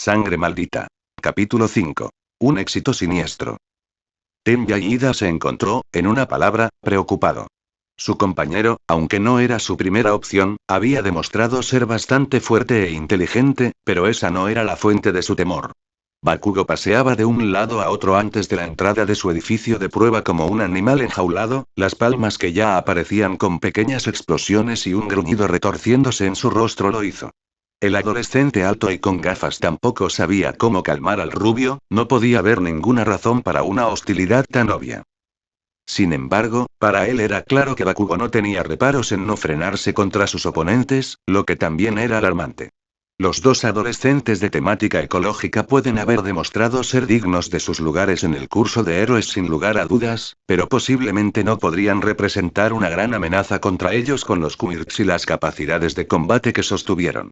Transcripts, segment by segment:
Sangre maldita. Capítulo 5. Un éxito siniestro. Tenbia Ida se encontró, en una palabra, preocupado. Su compañero, aunque no era su primera opción, había demostrado ser bastante fuerte e inteligente, pero esa no era la fuente de su temor. Bakugo paseaba de un lado a otro antes de la entrada de su edificio de prueba como un animal enjaulado, las palmas que ya aparecían con pequeñas explosiones y un gruñido retorciéndose en su rostro lo hizo. El adolescente alto y con gafas tampoco sabía cómo calmar al rubio, no podía ver ninguna razón para una hostilidad tan obvia. Sin embargo, para él era claro que Bakugo no tenía reparos en no frenarse contra sus oponentes, lo que también era alarmante. Los dos adolescentes de temática ecológica pueden haber demostrado ser dignos de sus lugares en el curso de héroes sin lugar a dudas, pero posiblemente no podrían representar una gran amenaza contra ellos con los quirks y las capacidades de combate que sostuvieron.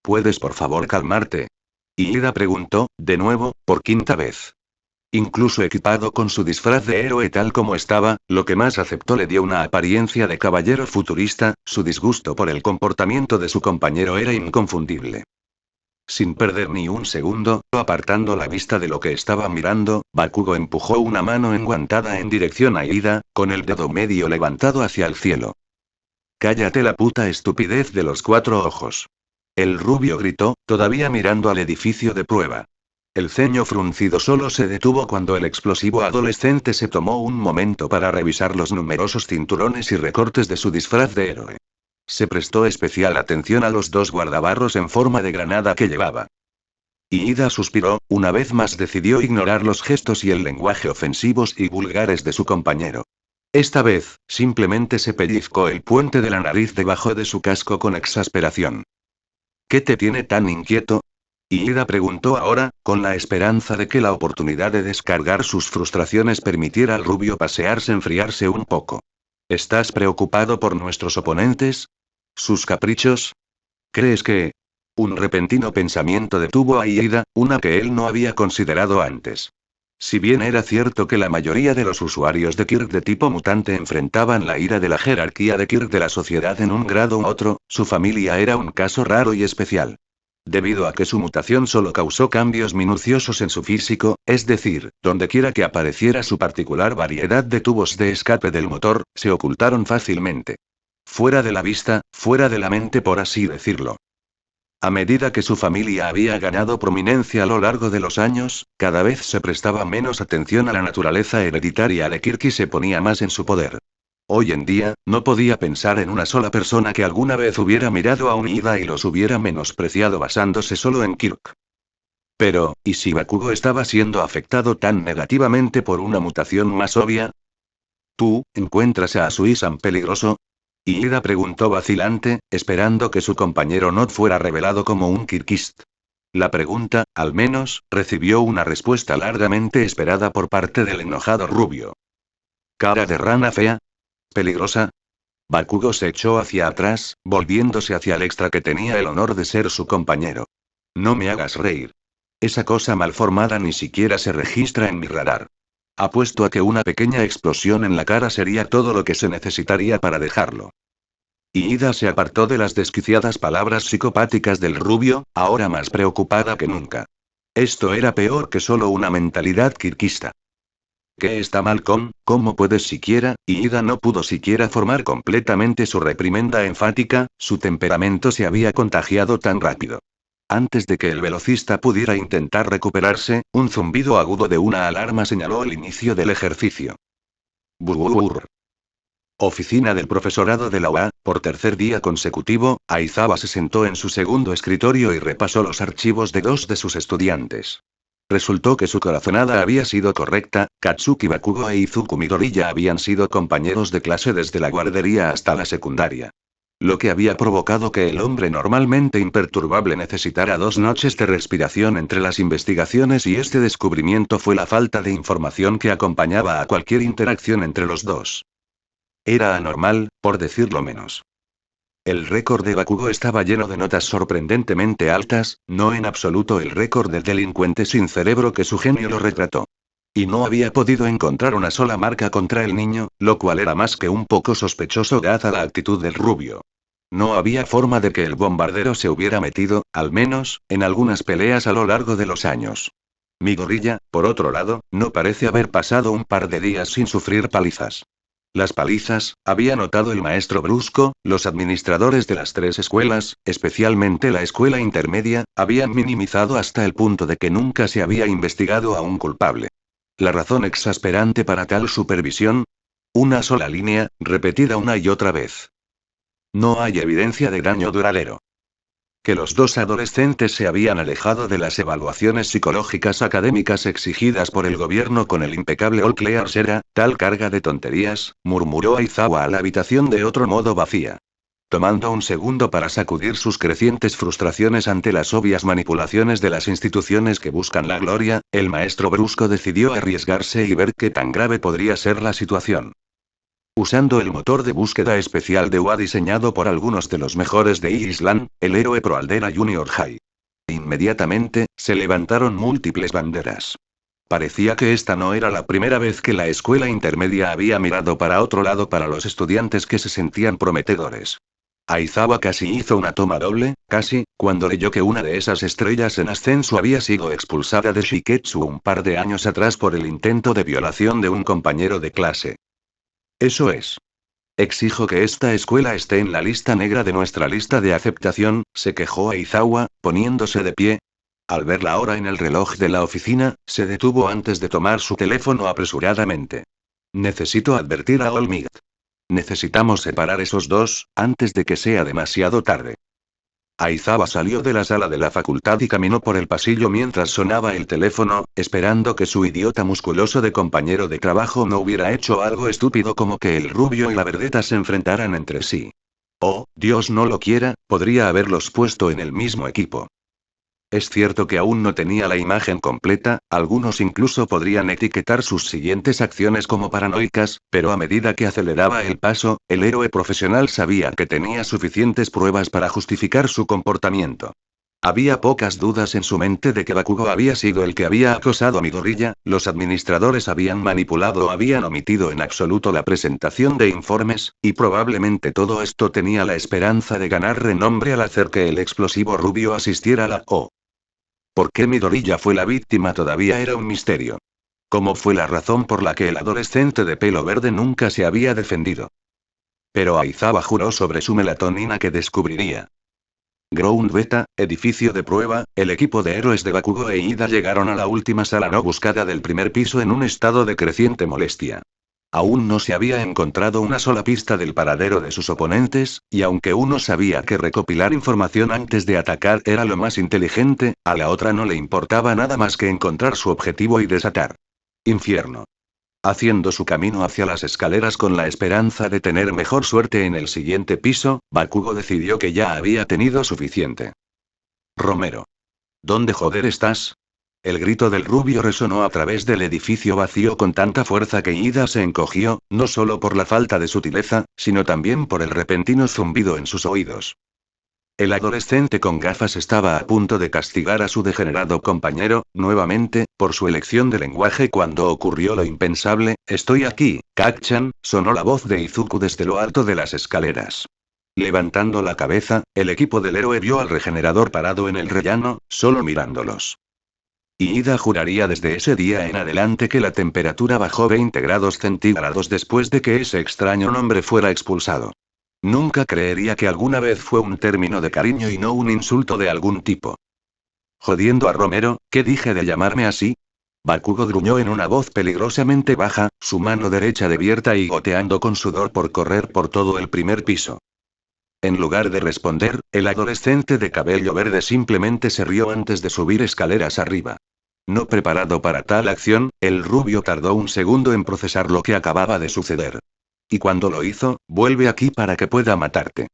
¿Puedes por favor calmarte? Ida preguntó, de nuevo, por quinta vez. Incluso equipado con su disfraz de héroe tal como estaba, lo que más aceptó le dio una apariencia de caballero futurista, su disgusto por el comportamiento de su compañero era inconfundible. Sin perder ni un segundo, apartando la vista de lo que estaba mirando, Bakugo empujó una mano enguantada en dirección a Ida, con el dedo medio levantado hacia el cielo. «Cállate la puta estupidez de los 4 ojos». El rubio gritó, todavía mirando al edificio de prueba. El ceño fruncido solo se detuvo cuando el explosivo adolescente se tomó un momento para revisar los numerosos cinturones y recortes de su disfraz de héroe. Se prestó especial atención a los 2 guardabarros en forma de granada que llevaba. Ida suspiró, una vez más decidió ignorar los gestos y el lenguaje ofensivos y vulgares de su compañero. Esta vez, simplemente se pellizcó el puente de la nariz debajo de su casco con exasperación. ¿Qué te tiene tan inquieto? Ida preguntó ahora, con la esperanza de que la oportunidad de descargar sus frustraciones permitiera al rubio pasearse enfriarse un poco. ¿Estás preocupado por nuestros oponentes? ¿Sus caprichos? ¿Crees que...? Un repentino pensamiento detuvo a Ida, una que él no había considerado antes. Si bien era cierto que la mayoría de los usuarios de Kirk de tipo mutante enfrentaban la ira de la jerarquía de Kirk de la sociedad en un grado u otro, su familia era un caso raro y especial. Debido a que su mutación solo causó cambios minuciosos en su físico, es decir, dondequiera que apareciera su particular variedad de tubos de escape del motor, se ocultaron fácilmente. Fuera de la vista, fuera de la mente por así decirlo. A medida que su familia había ganado prominencia a lo largo de los años, cada vez se prestaba menos atención a la naturaleza hereditaria de Kirk y se ponía más en su poder. Hoy en día, no podía pensar en una sola persona que alguna vez hubiera mirado a un Ida y los hubiera menospreciado basándose solo en Kirk. Pero, ¿y si Bakugo estaba siendo afectado tan negativamente por una mutación más obvia? ¿Tú, encuentras a Asui-san peligroso? Ida preguntó vacilante, esperando que su compañero no fuera revelado como un Kirkist. La pregunta, al menos, recibió una respuesta largamente esperada por parte del enojado rubio. ¿Cara de rana fea? ¿Peligrosa? Bakugo se echó hacia atrás, volviéndose hacia el extra que tenía el honor de ser su compañero. No me hagas reír. Esa cosa malformada ni siquiera se registra en mi radar. Apuesto a que una pequeña explosión en la cara sería todo lo que se necesitaría para dejarlo. Ida se apartó de las desquiciadas palabras psicopáticas del rubio, ahora más preocupada que nunca. Esto era peor que solo una mentalidad kirkista. ¿Qué está mal con, cómo puedes siquiera? Ida no pudo siquiera formar completamente su reprimenda enfática, su temperamento se había contagiado tan rápido. Antes de que el velocista pudiera intentar recuperarse, un zumbido agudo de una alarma señaló el inicio del ejercicio. Burr. Oficina del profesorado de la UA, por tercer día consecutivo, Aizawa se sentó en su segundo escritorio y repasó los archivos de 2 de sus estudiantes. Resultó que su corazonada había sido correcta, Katsuki Bakugo e Izuku Midori ya habían sido compañeros de clase desde la guardería hasta la secundaria. Lo que había provocado que el hombre normalmente imperturbable necesitara 2 noches de respiración entre las investigaciones y este descubrimiento fue la falta de información que acompañaba a cualquier interacción entre los dos. Era anormal, por decirlo menos. El récord de Bakugo estaba lleno de notas sorprendentemente altas, no en absoluto el récord del delincuente sin cerebro que su genio lo retrató. Y no había podido encontrar una sola marca contra el niño, lo cual era más que un poco sospechoso dada la actitud del rubio. No había forma de que el bombardero se hubiera metido, al menos, en algunas peleas a lo largo de los años. Midoriya, por otro lado, no parece haber pasado un par de días sin sufrir palizas. Las palizas, había notado el maestro brusco, los administradores de las tres escuelas, especialmente la escuela intermedia, habían minimizado hasta el punto de que nunca se había investigado a un culpable. La razón exasperante para tal supervisión: una sola línea, repetida una y otra vez. No hay evidencia de daño duradero. Que los dos adolescentes se habían alejado de las evaluaciones psicológicas académicas exigidas por el gobierno con el impecable All Clears era tal carga de tonterías, murmuró Aizawa a la habitación de otro modo vacía. Tomando un segundo para sacudir sus crecientes frustraciones ante las obvias manipulaciones de las instituciones que buscan la gloria, el maestro brusco decidió arriesgarse y ver qué tan grave podría ser la situación. Usando el motor de búsqueda especial de UA diseñado por algunos de los mejores de Island, el héroe Pro Aldera Junior High. Inmediatamente, se levantaron múltiples banderas. Parecía que esta no era la primera vez que la escuela intermedia había mirado para otro lado para los estudiantes que se sentían prometedores. Aizawa casi hizo una toma doble, casi, cuando leyó que una de esas estrellas en ascenso había sido expulsada de Shiketsu un par de años atrás por el intento de violación de un compañero de clase. Eso es. Exijo que esta escuela esté en la lista negra de nuestra lista de aceptación, se quejó Aizawa, poniéndose de pie. Al ver la hora en el reloj de la oficina, se detuvo antes de tomar su teléfono apresuradamente. Necesito advertir a All Might. Necesitamos separar esos dos, antes de que sea demasiado tarde. Aizawa salió de la sala de la facultad y caminó por el pasillo mientras sonaba el teléfono, esperando que su idiota musculoso de compañero de trabajo no hubiera hecho algo estúpido como que el rubio y la verdeta se enfrentaran entre sí. Oh, Dios no lo quiera, podría haberlos puesto en el mismo equipo. Es cierto que aún no tenía la imagen completa, algunos incluso podrían etiquetar sus siguientes acciones como paranoicas, pero a medida que aceleraba el paso, el héroe profesional sabía que tenía suficientes pruebas para justificar su comportamiento. Había pocas dudas en su mente de que Bakugo había sido el que había acosado a Midoriya, los administradores habían manipulado o habían omitido en absoluto la presentación de informes, y probablemente todo esto tenía la esperanza de ganar renombre al hacer que el explosivo rubio asistiera a la O. ¿Por qué Midoriya fue la víctima todavía era un misterio? ¿Cómo fue la razón por la que el adolescente de pelo verde nunca se había defendido? Pero Aizawa juró sobre su melatonina que descubriría. Ground Beta, edificio de prueba, el equipo de héroes de Bakugo e Ida llegaron a la última sala no buscada del primer piso en un estado de creciente molestia. Aún no se había encontrado una sola pista del paradero de sus oponentes, y aunque uno sabía que recopilar información antes de atacar era lo más inteligente, a la otra no le importaba nada más que encontrar su objetivo y desatar. Infierno. Haciendo su camino hacia las escaleras con la esperanza de tener mejor suerte en el siguiente piso, Bakugo decidió que ya había tenido suficiente. Romero. ¿Dónde joder estás? El grito del rubio resonó a través del edificio vacío con tanta fuerza que Ida se encogió, no solo por la falta de sutileza, sino también por el repentino zumbido en sus oídos. El adolescente con gafas estaba a punto de castigar a su degenerado compañero, nuevamente, por su elección de lenguaje cuando ocurrió lo impensable. Estoy aquí, Kacchan, sonó la voz de Izuku desde lo alto de las escaleras. Levantando la cabeza, el equipo del héroe vio al regenerador parado en el rellano, solo mirándolos. Y Ida juraría desde ese día en adelante que la temperatura bajó 20 grados centígrados después de que ese extraño nombre fuera expulsado. Nunca creería que alguna vez fue un término de cariño y no un insulto de algún tipo. Jodiendo a Romero, ¿qué dije de llamarme así? Bakugo gruñó en una voz peligrosamente baja, su mano derecha abierta y goteando con sudor por correr por todo el primer piso. En lugar de responder, el adolescente de cabello verde simplemente se rió antes de subir escaleras arriba. No preparado para tal acción, el rubio tardó un segundo en procesar lo que acababa de suceder. Y cuando lo hizo, vuelve aquí para que pueda matarte.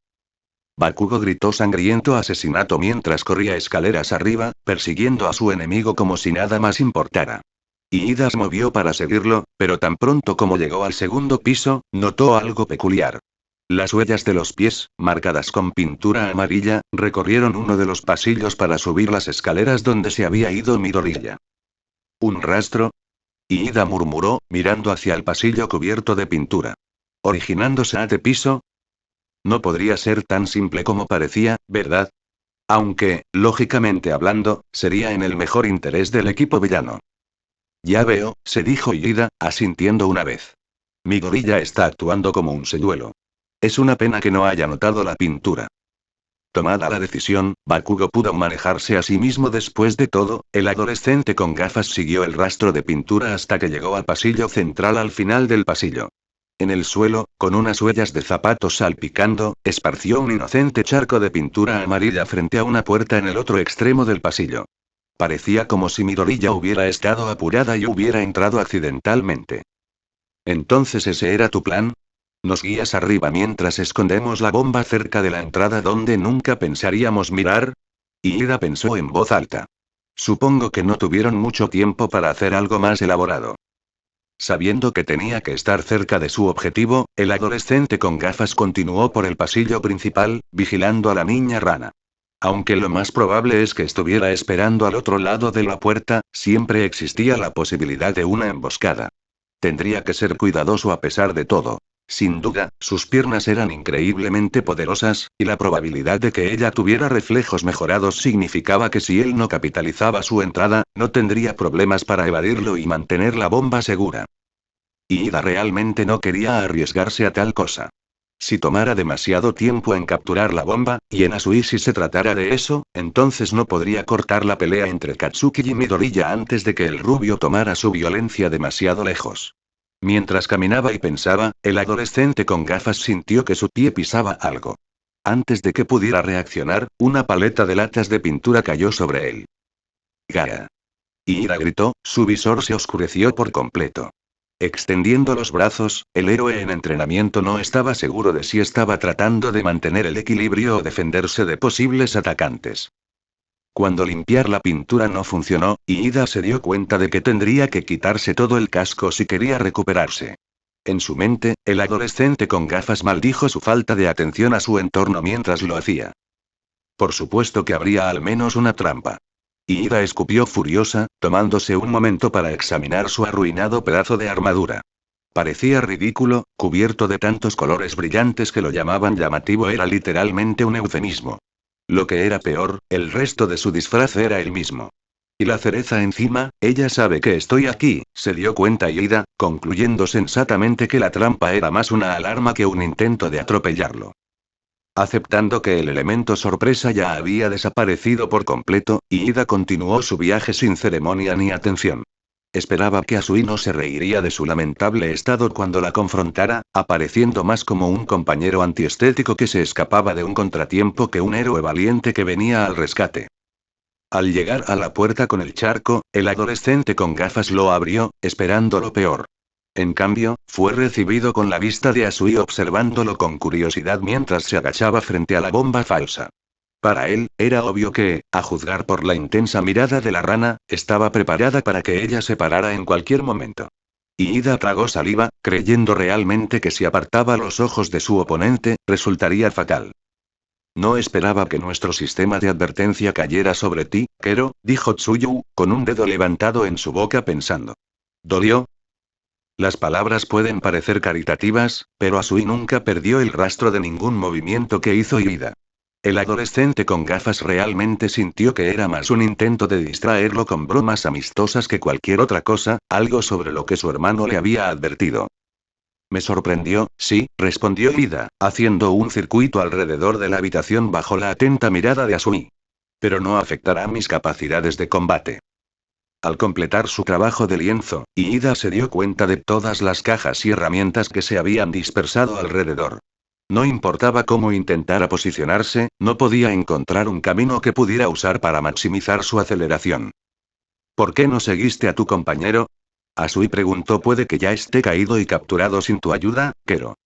Bakugo gritó sangriento asesinato mientras corría escaleras arriba, persiguiendo a su enemigo como si nada más importara. Y Ida se movió para seguirlo, pero tan pronto como llegó al segundo piso, notó algo peculiar. Las huellas de los pies, marcadas con pintura amarilla, recorrieron uno de los pasillos para subir las escaleras donde se había ido Midoriya. ¿Un rastro? Y Ida murmuró, mirando hacia el pasillo cubierto de pintura. ¿Originándose a este piso? No podría ser tan simple como parecía, ¿verdad? Aunque, lógicamente hablando, sería en el mejor interés del equipo villano. Ya veo, se dijo Ida, asintiendo una vez. Mi gorilla está actuando como un señuelo. Es una pena que no haya notado la pintura. Tomada la decisión, Bakugo pudo manejarse a sí mismo después de todo, el adolescente con gafas siguió el rastro de pintura hasta que llegó al pasillo central al final del pasillo. En el suelo, con unas huellas de zapatos salpicando, esparció un inocente charco de pintura amarilla frente a una puerta en el otro extremo del pasillo. Parecía como si Midoriya hubiera estado apurada y hubiera entrado accidentalmente. Entonces ese era tu plan. Nos guías arriba mientras escondemos la bomba cerca de la entrada donde nunca pensaríamos mirar. Y Ida pensó en voz alta. Supongo que no tuvieron mucho tiempo para hacer algo más elaborado. Sabiendo que tenía que estar cerca de su objetivo, el adolescente con gafas continuó por el pasillo principal, vigilando a la niña rana. Aunque lo más probable es que estuviera esperando al otro lado de la puerta, siempre existía la posibilidad de una emboscada. Tendría que ser cuidadoso a pesar de todo. Sin duda, sus piernas eran increíblemente poderosas, y la probabilidad de que ella tuviera reflejos mejorados significaba que si él no capitalizaba su entrada, no tendría problemas para evadirlo y mantener la bomba segura. Y Ida realmente no quería arriesgarse a tal cosa. Si tomara demasiado tiempo en capturar la bomba, y en Asui si se tratara de eso, entonces no podría cortar la pelea entre Katsuki y Midoriya antes de que el rubio tomara su violencia demasiado lejos. Mientras caminaba y pensaba, el adolescente con gafas sintió que su pie pisaba algo. Antes de que pudiera reaccionar, una paleta de latas de pintura cayó sobre él. ¡Gaia! Y Ira gritó, su visor se oscureció por completo. Extendiendo los brazos, el héroe en entrenamiento no estaba seguro de si estaba tratando de mantener el equilibrio o defenderse de posibles atacantes. Cuando limpiar la pintura no funcionó, Ida se dio cuenta de que tendría que quitarse todo el casco si quería recuperarse. En su mente, el adolescente con gafas maldijo su falta de atención a su entorno mientras lo hacía. Por supuesto que habría al menos una trampa. Ida escupió furiosa, tomándose un momento para examinar su arruinado pedazo de armadura. Parecía ridículo, cubierto de tantos colores brillantes que lo llamaban llamativo era literalmente un eufemismo. Lo que era peor, el resto de su disfraz era el mismo. Y la cereza encima, ella sabe que estoy aquí, se dio cuenta Ida, concluyendo sensatamente que la trampa era más una alarma que un intento de atropellarlo. Aceptando que el elemento sorpresa ya había desaparecido por completo, Ida continuó su viaje sin ceremonia ni atención. Esperaba que Asui no se reiría de su lamentable estado cuando la confrontara, apareciendo más como un compañero antiestético que se escapaba de un contratiempo que un héroe valiente que venía al rescate. Al llegar a la puerta con el charco, el adolescente con gafas lo abrió, esperando lo peor. En cambio, fue recibido con la vista de Asui observándolo con curiosidad mientras se agachaba frente a la bomba falsa. Para él, era obvio que, a juzgar por la intensa mirada de la rana, estaba preparada para que ella se parara en cualquier momento. Y Ida tragó saliva, creyendo realmente que si apartaba los ojos de su oponente, resultaría fatal. No esperaba que nuestro sistema de advertencia cayera sobre ti, Kero, dijo Tsuyu, con un dedo levantado en su boca pensando. ¿Dolió? Las palabras pueden parecer caritativas, pero Asui nunca perdió el rastro de ningún movimiento que hizo Ida. El adolescente con gafas realmente sintió que era más un intento de distraerlo con bromas amistosas que cualquier otra cosa, algo sobre lo que su hermano le había advertido. Me sorprendió, sí, respondió Ida, haciendo un circuito alrededor de la habitación bajo la atenta mirada de Asui. Pero no afectará mis capacidades de combate. Al completar su trabajo de lienzo, Ida se dio cuenta de todas las cajas y herramientas que se habían dispersado alrededor. No importaba cómo intentara posicionarse, no podía encontrar un camino que pudiera usar para maximizar su aceleración. ¿Por qué no seguiste a tu compañero? Asui preguntó. Puede que ya esté caído y capturado sin tu ayuda, Kero.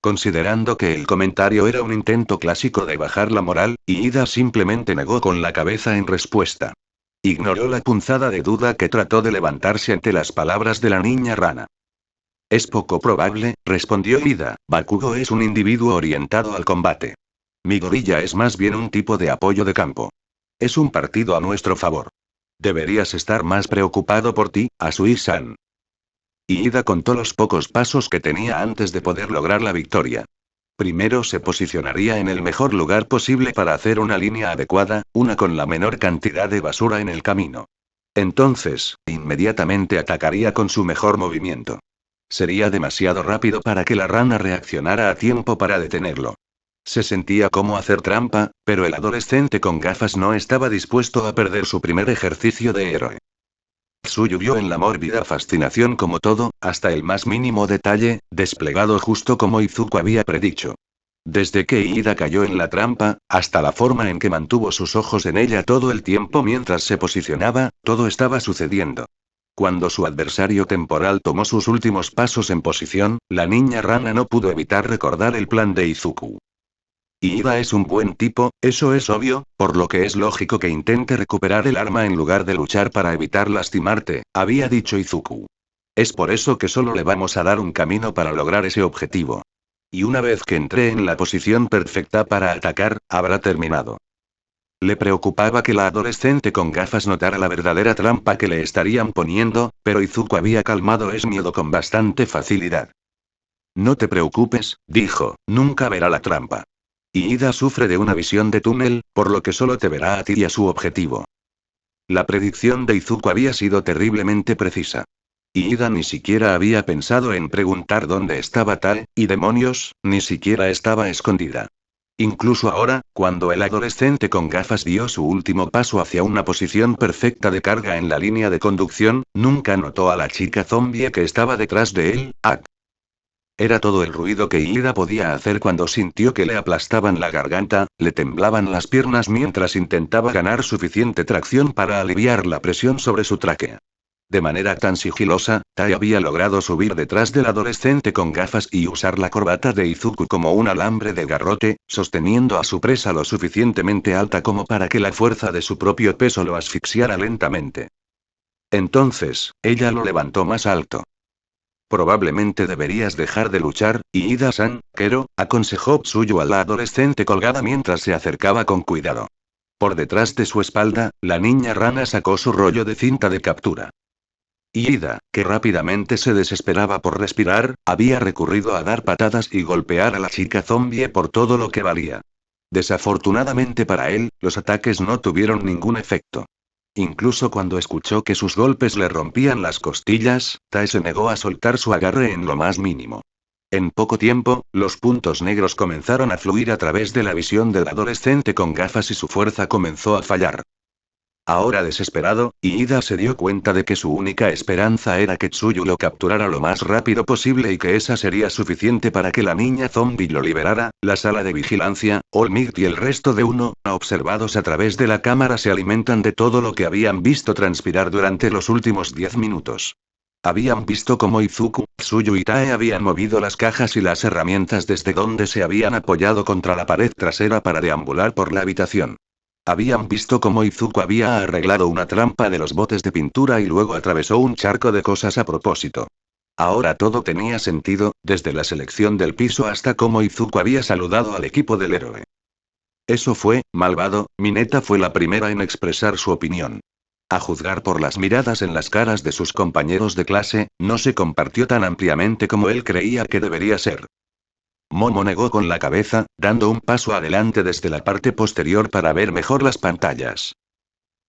Considerando que el comentario era un intento clásico de bajar la moral, Ida simplemente negó con la cabeza en respuesta. Ignoró la punzada de duda que trató de levantarse ante las palabras de la niña rana. Es poco probable, respondió Ida. Bakugo es un individuo orientado al combate. Mi gorilla es más bien un tipo de apoyo de campo. Es un partido a nuestro favor. Deberías estar más preocupado por ti, Asui-san. Ida contó los pocos pasos que tenía antes de poder lograr la victoria. Primero se posicionaría en el mejor lugar posible para hacer una línea adecuada, una con la menor cantidad de basura en el camino. Entonces, inmediatamente atacaría con su mejor movimiento. Sería demasiado rápido para que la rana reaccionara a tiempo para detenerlo. Se sentía como hacer trampa, pero el adolescente con gafas no estaba dispuesto a perder su primer ejercicio de héroe. Tsuyu vio en la mórbida fascinación como todo, hasta el más mínimo detalle, desplegado justo como Izuku había predicho. Desde que Iida cayó en la trampa, hasta la forma en que mantuvo sus ojos en ella todo el tiempo mientras se posicionaba, todo estaba sucediendo. Cuando su adversario temporal tomó sus últimos pasos en posición, la niña rana no pudo evitar recordar el plan de Izuku. Iida es un buen tipo, eso es obvio, por lo que es lógico que intente recuperar el arma en lugar de luchar para evitar lastimarte, había dicho Izuku. Es por eso que solo le vamos a dar un camino para lograr ese objetivo. Y una vez que entré en la posición perfecta para atacar, habrá terminado. Le preocupaba que la adolescente con gafas notara la verdadera trampa que le estarían poniendo, pero Izuku había calmado ese miedo con bastante facilidad. No te preocupes, dijo, nunca verá la trampa. Iida sufre de una visión de túnel, por lo que solo te verá a ti y a su objetivo. La predicción de Izuku había sido terriblemente precisa. Iida ni siquiera había pensado en preguntar dónde estaba tal, y demonios, ni siquiera estaba escondida. Incluso ahora, cuando el adolescente con gafas dio su último paso hacia una posición perfecta de carga en la línea de conducción, nunca notó a la chica zombie que estaba detrás de él. Era todo el ruido que Iida podía hacer cuando sintió que le aplastaban la garganta, le temblaban las piernas mientras intentaba ganar suficiente tracción para aliviar la presión sobre su tráquea. De manera tan sigilosa, Tai había logrado subir detrás del adolescente con gafas y usar la corbata de Izuku como un alambre de garrote, sosteniendo a su presa lo suficientemente alta como para que la fuerza de su propio peso lo asfixiara lentamente. Entonces, ella lo levantó más alto. Probablemente deberías dejar de luchar, Iida-san, Kero, aconsejó Tsuyu a la adolescente colgada mientras se acercaba con cuidado. Por detrás de su espalda, la niña rana sacó su rollo de cinta de captura. Iida, que rápidamente se desesperaba por respirar, había recurrido a dar patadas y golpear a la chica zombie por todo lo que valía. Desafortunadamente para él, los ataques no tuvieron ningún efecto. Incluso cuando escuchó que sus golpes le rompían las costillas, Tai se negó a soltar su agarre en lo más mínimo. En poco tiempo, los puntos negros comenzaron a fluir a través de la visión del adolescente con gafas y su fuerza comenzó a fallar. Ahora desesperado, Iida se dio cuenta de que su única esperanza era que Tsuyu lo capturara lo más rápido posible y que esa sería suficiente para que la niña zombie lo liberara. La sala de vigilancia, All-Might y el resto de observados a través de la cámara se alimentan de todo lo que habían visto transpirar durante los últimos 10 minutos. Habían visto cómo Izuku, Tsuyu y Tae habían movido las cajas y las herramientas desde donde se habían apoyado contra la pared trasera para deambular por la habitación. Habían visto cómo Izuku había arreglado una trampa de los botes de pintura y luego atravesó un charco de cosas a propósito. Ahora todo tenía sentido, desde la selección del piso hasta cómo Izuku había saludado al equipo del héroe. Eso fue, malvado, Mineta fue la primera en expresar su opinión. A juzgar por las miradas en las caras de sus compañeros de clase, no se compartió tan ampliamente como él creía que debería ser. Momo negó con la cabeza, dando un paso adelante desde la parte posterior para ver mejor las pantallas.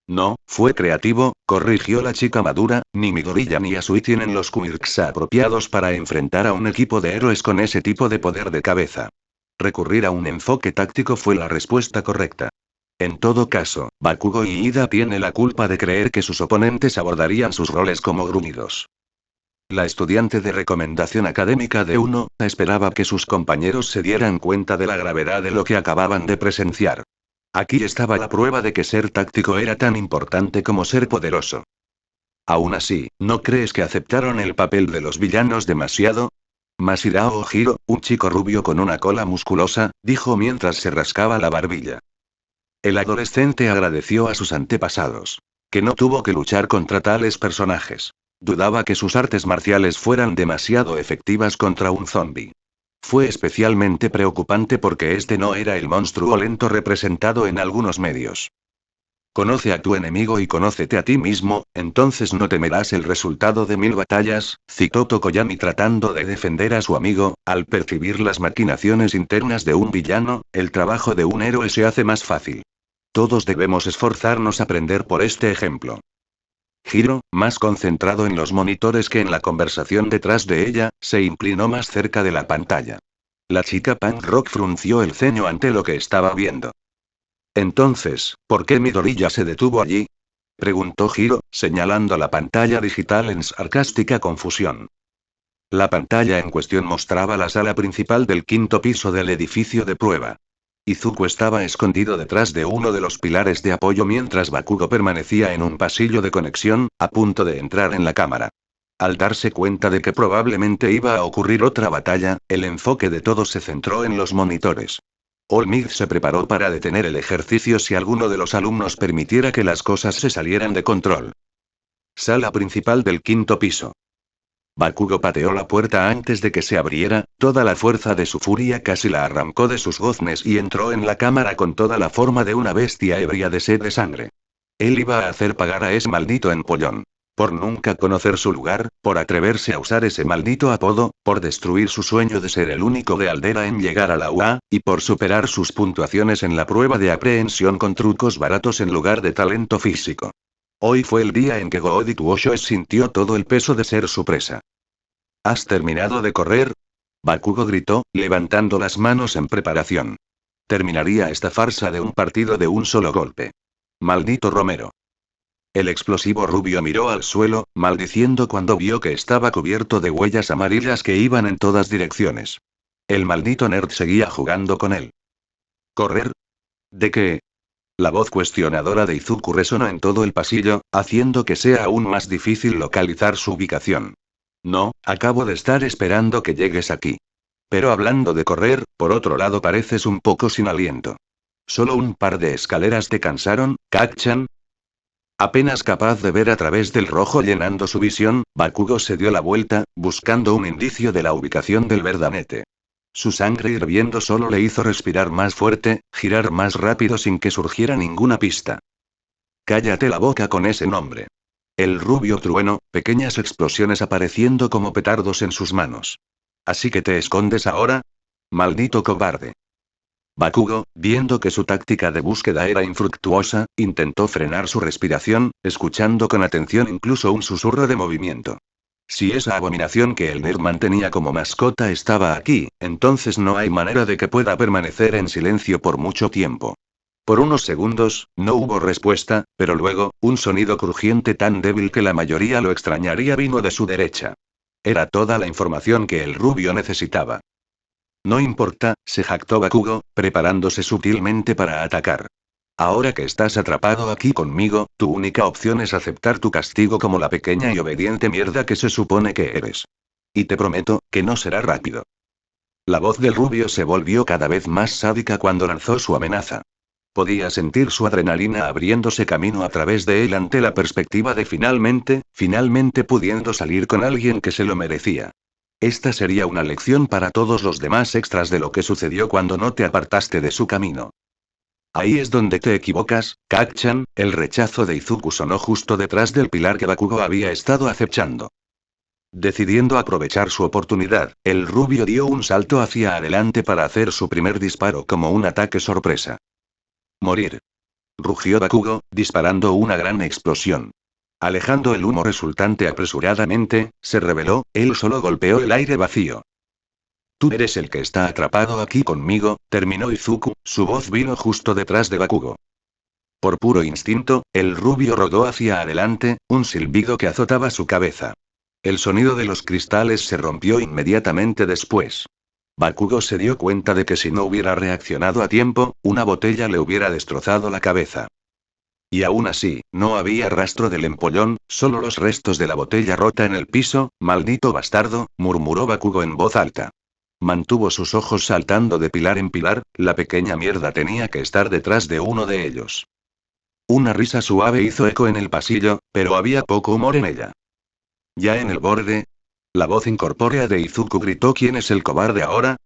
No, fue creativo, corrigió la chica madura, ni Midoriya ni Asui tienen los quirks apropiados para enfrentar a un equipo de héroes con ese tipo de poder de cabeza. Recurrir a un enfoque táctico fue la respuesta correcta. En todo caso, Bakugo y Iida tiene la culpa de creer que sus oponentes abordarían sus roles como gruñidos. La estudiante de recomendación académica de esperaba que sus compañeros se dieran cuenta de la gravedad de lo que acababan de presenciar. Aquí estaba la prueba de que ser táctico era tan importante como ser poderoso. Aún así, ¿no crees que aceptaron el papel de los villanos demasiado? Masahiro Ojiro, un chico rubio con una cola musculosa, dijo mientras se rascaba la barbilla. El adolescente agradeció a sus antepasados. Que no tuvo que luchar contra tales personajes. Dudaba que sus artes marciales fueran demasiado efectivas contra un zombie. Fue especialmente preocupante porque este no era el monstruo lento representado en algunos medios. Conoce a tu enemigo y conócete a ti mismo, entonces no temerás el resultado de 1000 batallas, citó Tokoyami tratando de defender a su amigo. Al percibir las maquinaciones internas de un villano, el trabajo de un héroe se hace más fácil. Todos debemos esforzarnos a aprender por este ejemplo. Hiro, más concentrado en los monitores que en la conversación detrás de ella, se inclinó más cerca de la pantalla. La chica punk rock frunció el ceño ante lo que estaba viendo. Entonces, ¿por qué Midoriya se detuvo allí? Preguntó Hiro, señalando la pantalla digital en sarcástica confusión. La pantalla en cuestión mostraba la sala principal del 5.º piso del edificio de prueba. Izuku estaba escondido detrás de uno de los pilares de apoyo mientras Bakugo permanecía en un pasillo de conexión, a punto de entrar en la cámara. Al darse cuenta de que probablemente iba a ocurrir otra batalla, el enfoque de todos se centró en los monitores. Olmig se preparó para detener el ejercicio si alguno de los alumnos permitiera que las cosas se salieran de control. Sala principal del 5.º piso. Bakugo pateó la puerta antes de que se abriera, toda la fuerza de su furia casi la arrancó de sus goznes y entró en la cámara con toda la forma de una bestia ebria de sed de sangre. Él iba a hacer pagar a ese maldito empollón. Por nunca conocer su lugar, por atreverse a usar ese maldito apodo, por destruir su sueño de ser el único de Aldera en llegar a la UA, y por superar sus puntuaciones en la prueba de aprehensión con trucos baratos en lugar de talento físico. Hoy fue el día en que Goody Tuosho sintió todo el peso de ser su presa. ¿Has terminado de correr? Bakugo gritó, levantando las manos en preparación. Terminaría esta farsa de un partido de un solo golpe. Maldito Romero. El explosivo rubio miró al suelo, maldiciendo cuando vio que estaba cubierto de huellas amarillas que iban en todas direcciones. El maldito nerd seguía jugando con él. ¿Correr? ¿De qué? La voz cuestionadora de Izuku resonó en todo el pasillo, haciendo que sea aún más difícil localizar su ubicación. No, acabo de estar esperando que llegues aquí. Pero hablando de correr, por otro lado pareces un poco sin aliento. ¿Solo un par de escaleras te cansaron, Kacchan? Apenas capaz de ver a través del rojo llenando su visión, Bakugo se dio la vuelta, buscando un indicio de la ubicación del verdanete. Su sangre hirviendo solo le hizo respirar más fuerte, girar más rápido sin que surgiera ninguna pista. Cállate la boca con ese nombre. El rubio trueno, pequeñas explosiones apareciendo como petardos en sus manos. ¿Así que te escondes ahora? Maldito cobarde. Bakugo, viendo que su táctica de búsqueda era infructuosa, intentó frenar su respiración, escuchando con atención incluso un susurro de movimiento. Si esa abominación que el nerd mantenía como mascota estaba aquí, entonces no hay manera de que pueda permanecer en silencio por mucho tiempo. Por unos segundos, no hubo respuesta, pero luego, un sonido crujiente tan débil que la mayoría lo extrañaría vino de su derecha. Era toda la información que el rubio necesitaba. No importa, se jactó Bakugo, preparándose sutilmente para atacar. Ahora que estás atrapado aquí conmigo, tu única opción es aceptar tu castigo como la pequeña y obediente mierda que se supone que eres. Y te prometo, que no será rápido. La voz del rubio se volvió cada vez más sádica cuando lanzó su amenaza. Podía sentir su adrenalina abriéndose camino a través de él ante la perspectiva de finalmente pudiendo salir con alguien que se lo merecía. Esta sería una lección para todos los demás extras de lo que sucedió cuando no te apartaste de su camino. Ahí es donde te equivocas, Kacchan. El rechazo de Izuku sonó justo detrás del pilar que Bakugo había estado acechando. Decidiendo aprovechar su oportunidad, el rubio dio un salto hacia adelante para hacer su primer disparo como un ataque sorpresa. Morir. Rugió Bakugo, disparando una gran explosión. Alejando el humo resultante apresuradamente, se reveló, él solo golpeó el aire vacío. Tú eres el que está atrapado aquí conmigo, terminó Izuku, su voz vino justo detrás de Bakugo. Por puro instinto, el rubio rodó hacia adelante, un silbido que azotaba su cabeza. El sonido de los cristales se rompió inmediatamente después. Bakugo se dio cuenta de que si no hubiera reaccionado a tiempo, una botella le hubiera destrozado la cabeza. Y aún así, no había rastro del empollón, solo los restos de la botella rota en el piso. Maldito bastardo, murmuró Bakugo en voz alta. Mantuvo sus ojos saltando de pilar en pilar, la pequeña mierda tenía que estar detrás de uno de ellos. Una risa suave hizo eco en el pasillo, pero había poco humor en ella. ¿Ya en el borde? La voz incorpórea de Izuku gritó: ¿Quién es el cobarde ahora?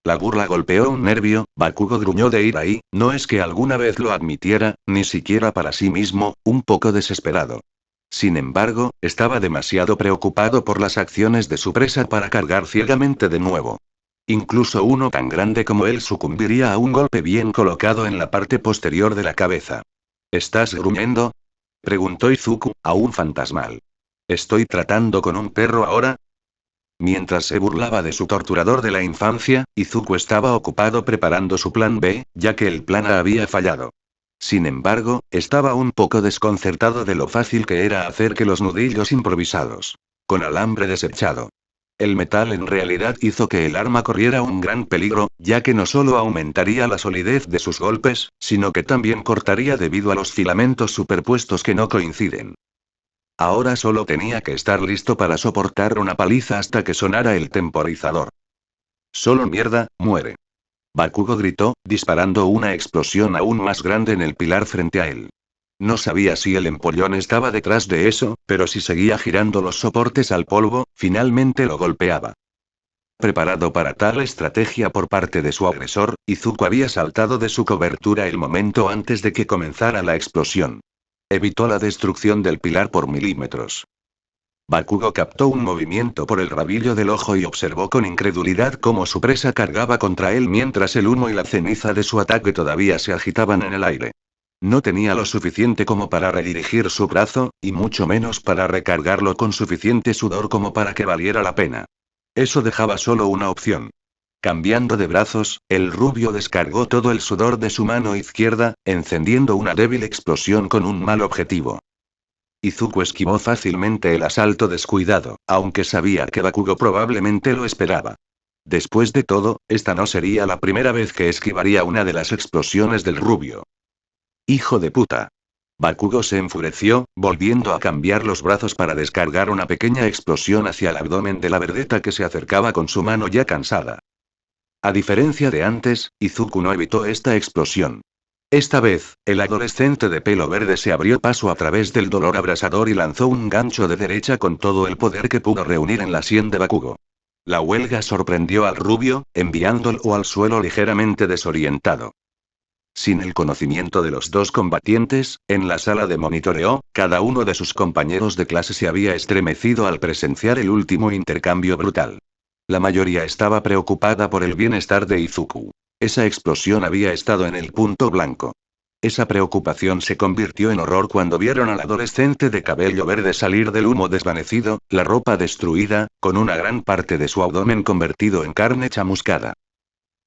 La burla golpeó un nervio, Bakugo gruñó de ira y, no es que alguna vez lo admitiera, ni siquiera para sí mismo, un poco desesperado. Sin embargo, estaba demasiado preocupado por las acciones de su presa para cargar ciegamente de nuevo. Incluso uno tan grande como él sucumbiría a un golpe bien colocado en la parte posterior de la cabeza. ¿Estás gruñendo?, preguntó Izuku, aún fantasmal. ¿Estoy tratando con un perro ahora? Mientras se burlaba de su torturador de la infancia, Izuku estaba ocupado preparando su plan B, ya que el plan A había fallado. Sin embargo, estaba un poco desconcertado de lo fácil que era hacer que los nudillos improvisados. Con alambre desechado. El metal en realidad hizo que el arma corriera un gran peligro, ya que no solo aumentaría la solidez de sus golpes, sino que también cortaría debido a los filamentos superpuestos que no coinciden. Ahora solo tenía que estar listo para soportar una paliza hasta que sonara el temporizador. Solo mierda, muere. Bakugo gritó, disparando una explosión aún más grande en el pilar frente a él. No sabía si el empollón estaba detrás de eso, pero si seguía girando los soportes al polvo, finalmente lo golpeaba. Preparado para tal estrategia por parte de su agresor, Izuku había saltado de su cobertura el momento antes de que comenzara la explosión. Evitó la destrucción del pilar por milímetros. Bakugo captó un movimiento por el rabillo del ojo y observó con incredulidad cómo su presa cargaba contra él mientras el humo y la ceniza de su ataque todavía se agitaban en el aire. No tenía lo suficiente como para redirigir su brazo, y mucho menos para recargarlo con suficiente sudor como para que valiera la pena. Eso dejaba solo una opción. Cambiando de brazos, el rubio descargó todo el sudor de su mano izquierda, encendiendo una débil explosión con un mal objetivo. Izuku esquivó fácilmente el asalto descuidado, aunque sabía que Bakugo probablemente lo esperaba. Después de todo, esta no sería la primera vez que esquivaría una de las explosiones del rubio. ¡Hijo de puta! Bakugo se enfureció, volviendo a cambiar los brazos para descargar una pequeña explosión hacia el abdomen de la verdeta que se acercaba con su mano ya cansada. A diferencia de antes, Izuku no evitó esta explosión. Esta vez, el adolescente de pelo verde se abrió paso a través del dolor abrasador y lanzó un gancho de derecha con todo el poder que pudo reunir en la sien de Bakugo. La huelga sorprendió al rubio, enviándolo al suelo ligeramente desorientado. Sin el conocimiento de los dos combatientes, en la sala de monitoreo, cada uno de sus compañeros de clase se había estremecido al presenciar el último intercambio brutal. La mayoría estaba preocupada por el bienestar de Izuku. Esa explosión había estado en el punto blanco. Esa preocupación se convirtió en horror cuando vieron al adolescente de cabello verde salir del humo desvanecido, la ropa destruida, con una gran parte de su abdomen convertido en carne chamuscada.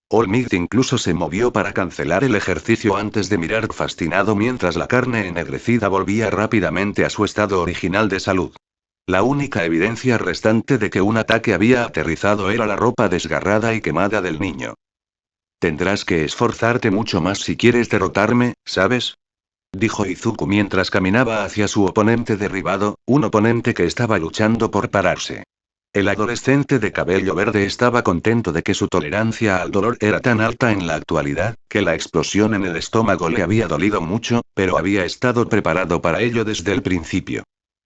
All Might incluso se movió para cancelar el ejercicio antes de mirar fascinado mientras la carne ennegrecida volvía rápidamente a su estado original de salud. La única evidencia restante de que un ataque había aterrizado era la ropa desgarrada y quemada del niño. Tendrás que esforzarte mucho más si quieres derrotarme, ¿sabes?, dijo Izuku mientras caminaba hacia su oponente derribado, un oponente que estaba luchando por pararse. El adolescente de cabello verde estaba contento de que su tolerancia al dolor era tan alta en la actualidad, que la explosión en el estómago le había dolido mucho, pero había estado preparado para ello desde el principio.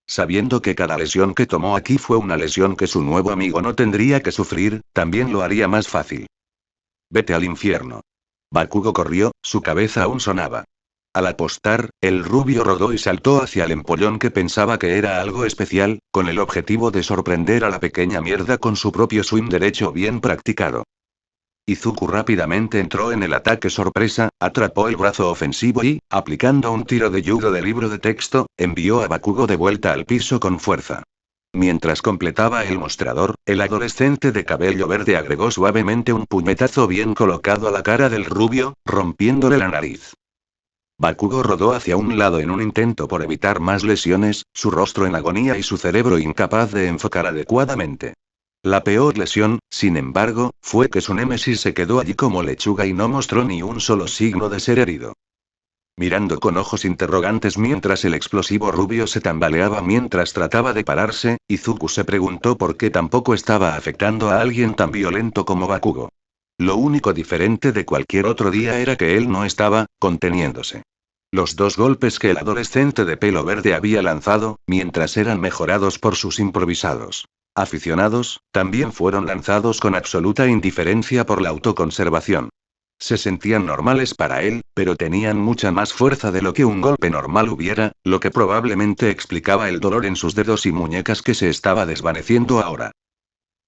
Sabiendo que cada lesión que tomó aquí fue una lesión que su nuevo amigo no tendría que sufrir, también lo haría más fácil. Vete al infierno. Bakugo corrió, su cabeza aún sonaba. Al apostar, el rubio rodó y saltó hacia el empollón que pensaba que era algo especial, con el objetivo de sorprender a la pequeña mierda con su propio swing derecho bien practicado. Izuku rápidamente entró en el ataque sorpresa, atrapó el brazo ofensivo y, aplicando un tiro de judo de libro de texto, envió a Bakugo de vuelta al piso con fuerza. Mientras completaba el mostrador, el adolescente de cabello verde agregó suavemente un puñetazo bien colocado a la cara del rubio, rompiéndole la nariz. Bakugo rodó hacia un lado en un intento por evitar más lesiones, su rostro en agonía y su cerebro incapaz de enfocar adecuadamente. La peor lesión, sin embargo, fue que su némesis se quedó allí como lechuga y no mostró ni un solo signo de ser herido. Mirando con ojos interrogantes mientras el explosivo rubio se tambaleaba mientras trataba de pararse, Izuku se preguntó por qué tampoco estaba afectando a alguien tan violento como Bakugo. Lo único diferente de cualquier otro día era que él no estaba conteniéndose. Los dos golpes que el adolescente de pelo verde había lanzado, mientras eran mejorados por sus improvisados Aficionados, también fueron lanzados con absoluta indiferencia por la autoconservación. Se sentían normales para él, pero tenían mucha más fuerza de lo que un golpe normal hubiera, lo que probablemente explicaba el dolor en sus dedos y muñecas que se estaba desvaneciendo ahora.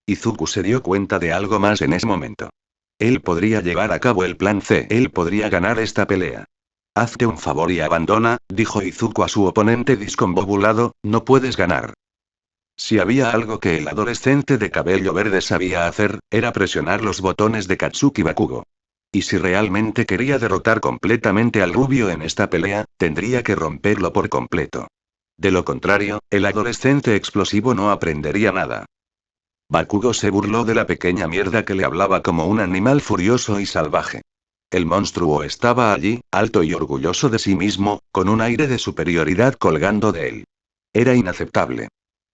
Izuku se dio cuenta de algo más en ese momento. Él podría llevar a cabo el plan C, él podría ganar esta pelea. Hazte un favor y abandona, dijo Izuku a su oponente discombobulado, no puedes ganar. Si había algo que el adolescente de cabello verde sabía hacer, era presionar los botones de Katsuki Bakugo. Y si realmente quería derrotar completamente al rubio en esta pelea, tendría que romperlo por completo. De lo contrario, el adolescente explosivo no aprendería nada. Bakugo se burló de la pequeña mierda que le hablaba como un animal furioso y salvaje. El monstruo estaba allí, alto y orgulloso de sí mismo, con un aire de superioridad colgando de él. Era inaceptable.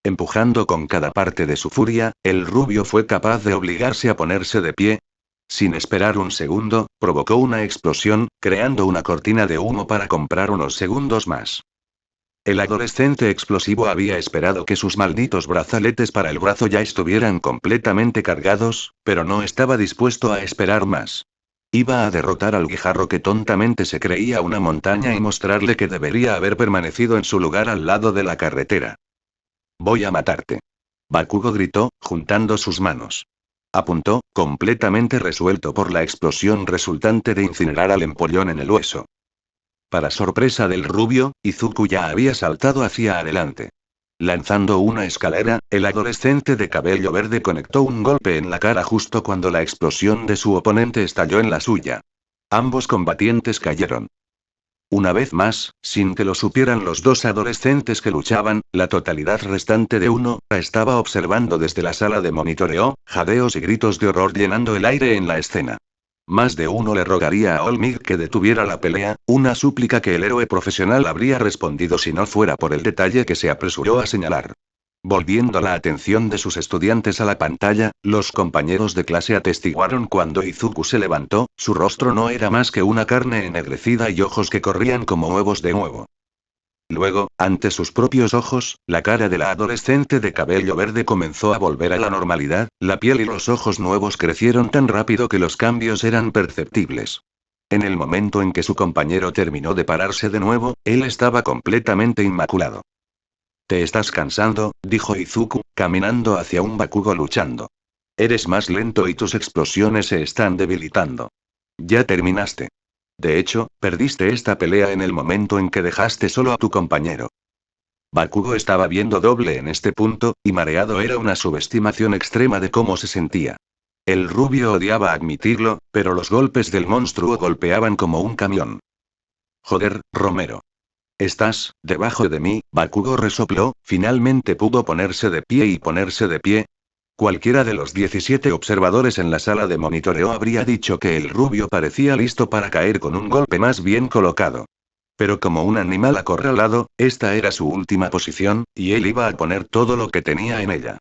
Empujando con cada parte de su furia, el rubio fue capaz de obligarse a ponerse de pie. Sin esperar un segundo, provocó una explosión, creando una cortina de humo para comprar unos segundos más. El adolescente explosivo había esperado que sus malditos brazaletes para el brazo ya estuvieran completamente cargados, pero no estaba dispuesto a esperar más. Iba a derrotar al guijarro que tontamente se creía una montaña y mostrarle que debería haber permanecido en su lugar al lado de la carretera. Voy a matarte. Bakugo gritó, juntando sus manos. Apuntó, completamente resuelto por la explosión resultante de incinerar al empollón en el hueso. Para sorpresa del rubio, Izuku ya había saltado hacia adelante. Lanzando una escalera, el adolescente de cabello verde conectó un golpe en la cara justo cuando la explosión de su oponente estalló en la suya. Ambos combatientes cayeron. Una vez más, sin que lo supieran los dos adolescentes que luchaban, la totalidad restante de uno estaba observando desde la sala de monitoreo, jadeos y gritos de horror llenando el aire en la escena. Más de uno le rogaría a Olmig que detuviera la pelea, una súplica que el héroe profesional habría respondido si no fuera por el detalle que se apresuró a señalar. Volviendo la atención de sus estudiantes a la pantalla, los compañeros de clase atestiguaron cuando Izuku se levantó, su rostro no era más que una carne ennegrecida y ojos que corrían como huevos de nuevo. Luego, ante sus propios ojos, la cara de la adolescente de cabello verde comenzó a volver a la normalidad, la piel y los ojos nuevos crecieron tan rápido que los cambios eran perceptibles. En el momento en que su compañero terminó de pararse de nuevo, él estaba completamente inmaculado. Te estás cansando, dijo Izuku, caminando hacia un Bakugo luchando. Eres más lento y tus explosiones se están debilitando. Ya terminaste. De hecho, perdiste esta pelea en el momento en que dejaste solo a tu compañero. Bakugo estaba viendo doble en este punto, y mareado era una subestimación extrema de cómo se sentía. El rubio odiaba admitirlo, pero los golpes del monstruo golpeaban como un camión. Joder, Romero. Estás, debajo de mí, Bakugo resopló, finalmente pudo ponerse de pie y ponerse de pie. Cualquiera de los 17 observadores en la sala de monitoreo habría dicho que el rubio parecía listo para caer con un golpe más bien colocado. Pero como un animal acorralado, esta era su última posición, y él iba a poner todo lo que tenía en ella.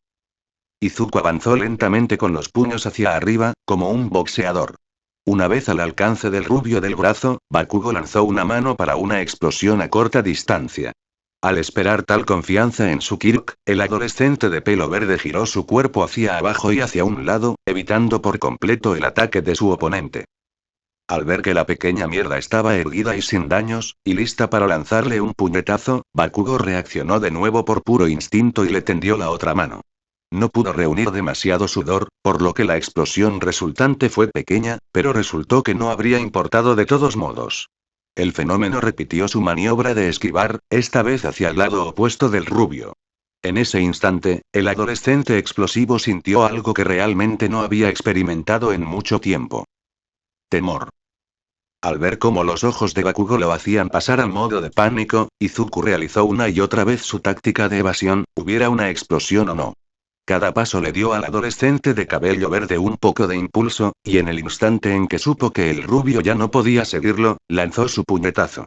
Izuku avanzó lentamente con los puños hacia arriba, como un boxeador. Una vez al alcance del rubio del brazo, Bakugo lanzó una mano para una explosión a corta distancia. Al esperar tal confianza en su Kirk, el adolescente de pelo verde giró su cuerpo hacia abajo y hacia un lado, evitando por completo el ataque de su oponente. Al ver que la pequeña mierda estaba erguida y sin daños, y lista para lanzarle un puñetazo, Bakugo reaccionó de nuevo por puro instinto y le tendió la otra mano. No pudo reunir demasiado sudor, por lo que la explosión resultante fue pequeña, pero resultó que no habría importado de todos modos. El fenómeno repitió su maniobra de esquivar, esta vez hacia el lado opuesto del rubio. En ese instante, el adolescente explosivo sintió algo que realmente no había experimentado en mucho tiempo. Temor. Al ver cómo los ojos de Bakugo lo hacían pasar al modo de pánico, Izuku realizó una y otra vez su táctica de evasión, hubiera una explosión o no. Cada paso le dio al adolescente de cabello verde un poco de impulso, y en el instante en que supo que el rubio ya no podía seguirlo, lanzó su puñetazo.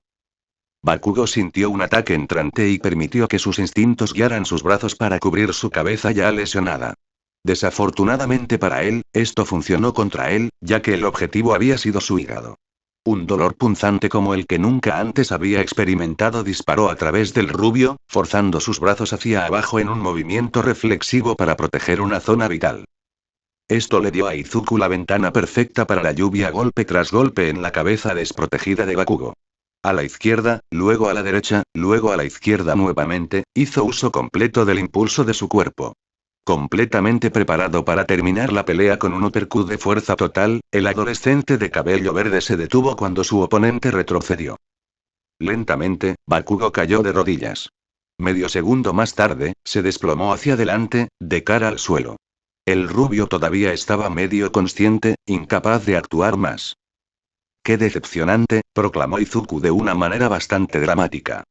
Bakugo sintió un ataque entrante y permitió que sus instintos guiaran sus brazos para cubrir su cabeza ya lesionada. Desafortunadamente para él, esto funcionó contra él, ya que el objetivo había sido su hígado. Un dolor punzante como el que nunca antes había experimentado disparó a través del rubio, forzando sus brazos hacia abajo en un movimiento reflexivo para proteger una zona vital. Esto le dio a Izuku la ventana perfecta para la lluvia golpe tras golpe en la cabeza desprotegida de Bakugo. A la izquierda, luego a la derecha, luego a la izquierda nuevamente, hizo uso completo del impulso de su cuerpo. Completamente preparado para terminar la pelea con un uppercut de fuerza total, el adolescente de cabello verde se detuvo cuando su oponente retrocedió. Lentamente, Bakugo cayó de rodillas. Medio segundo más tarde, se desplomó hacia adelante, de cara al suelo. El rubio todavía estaba medio consciente, incapaz de actuar más. ¡Qué decepcionante!, proclamó Izuku de una manera bastante dramática.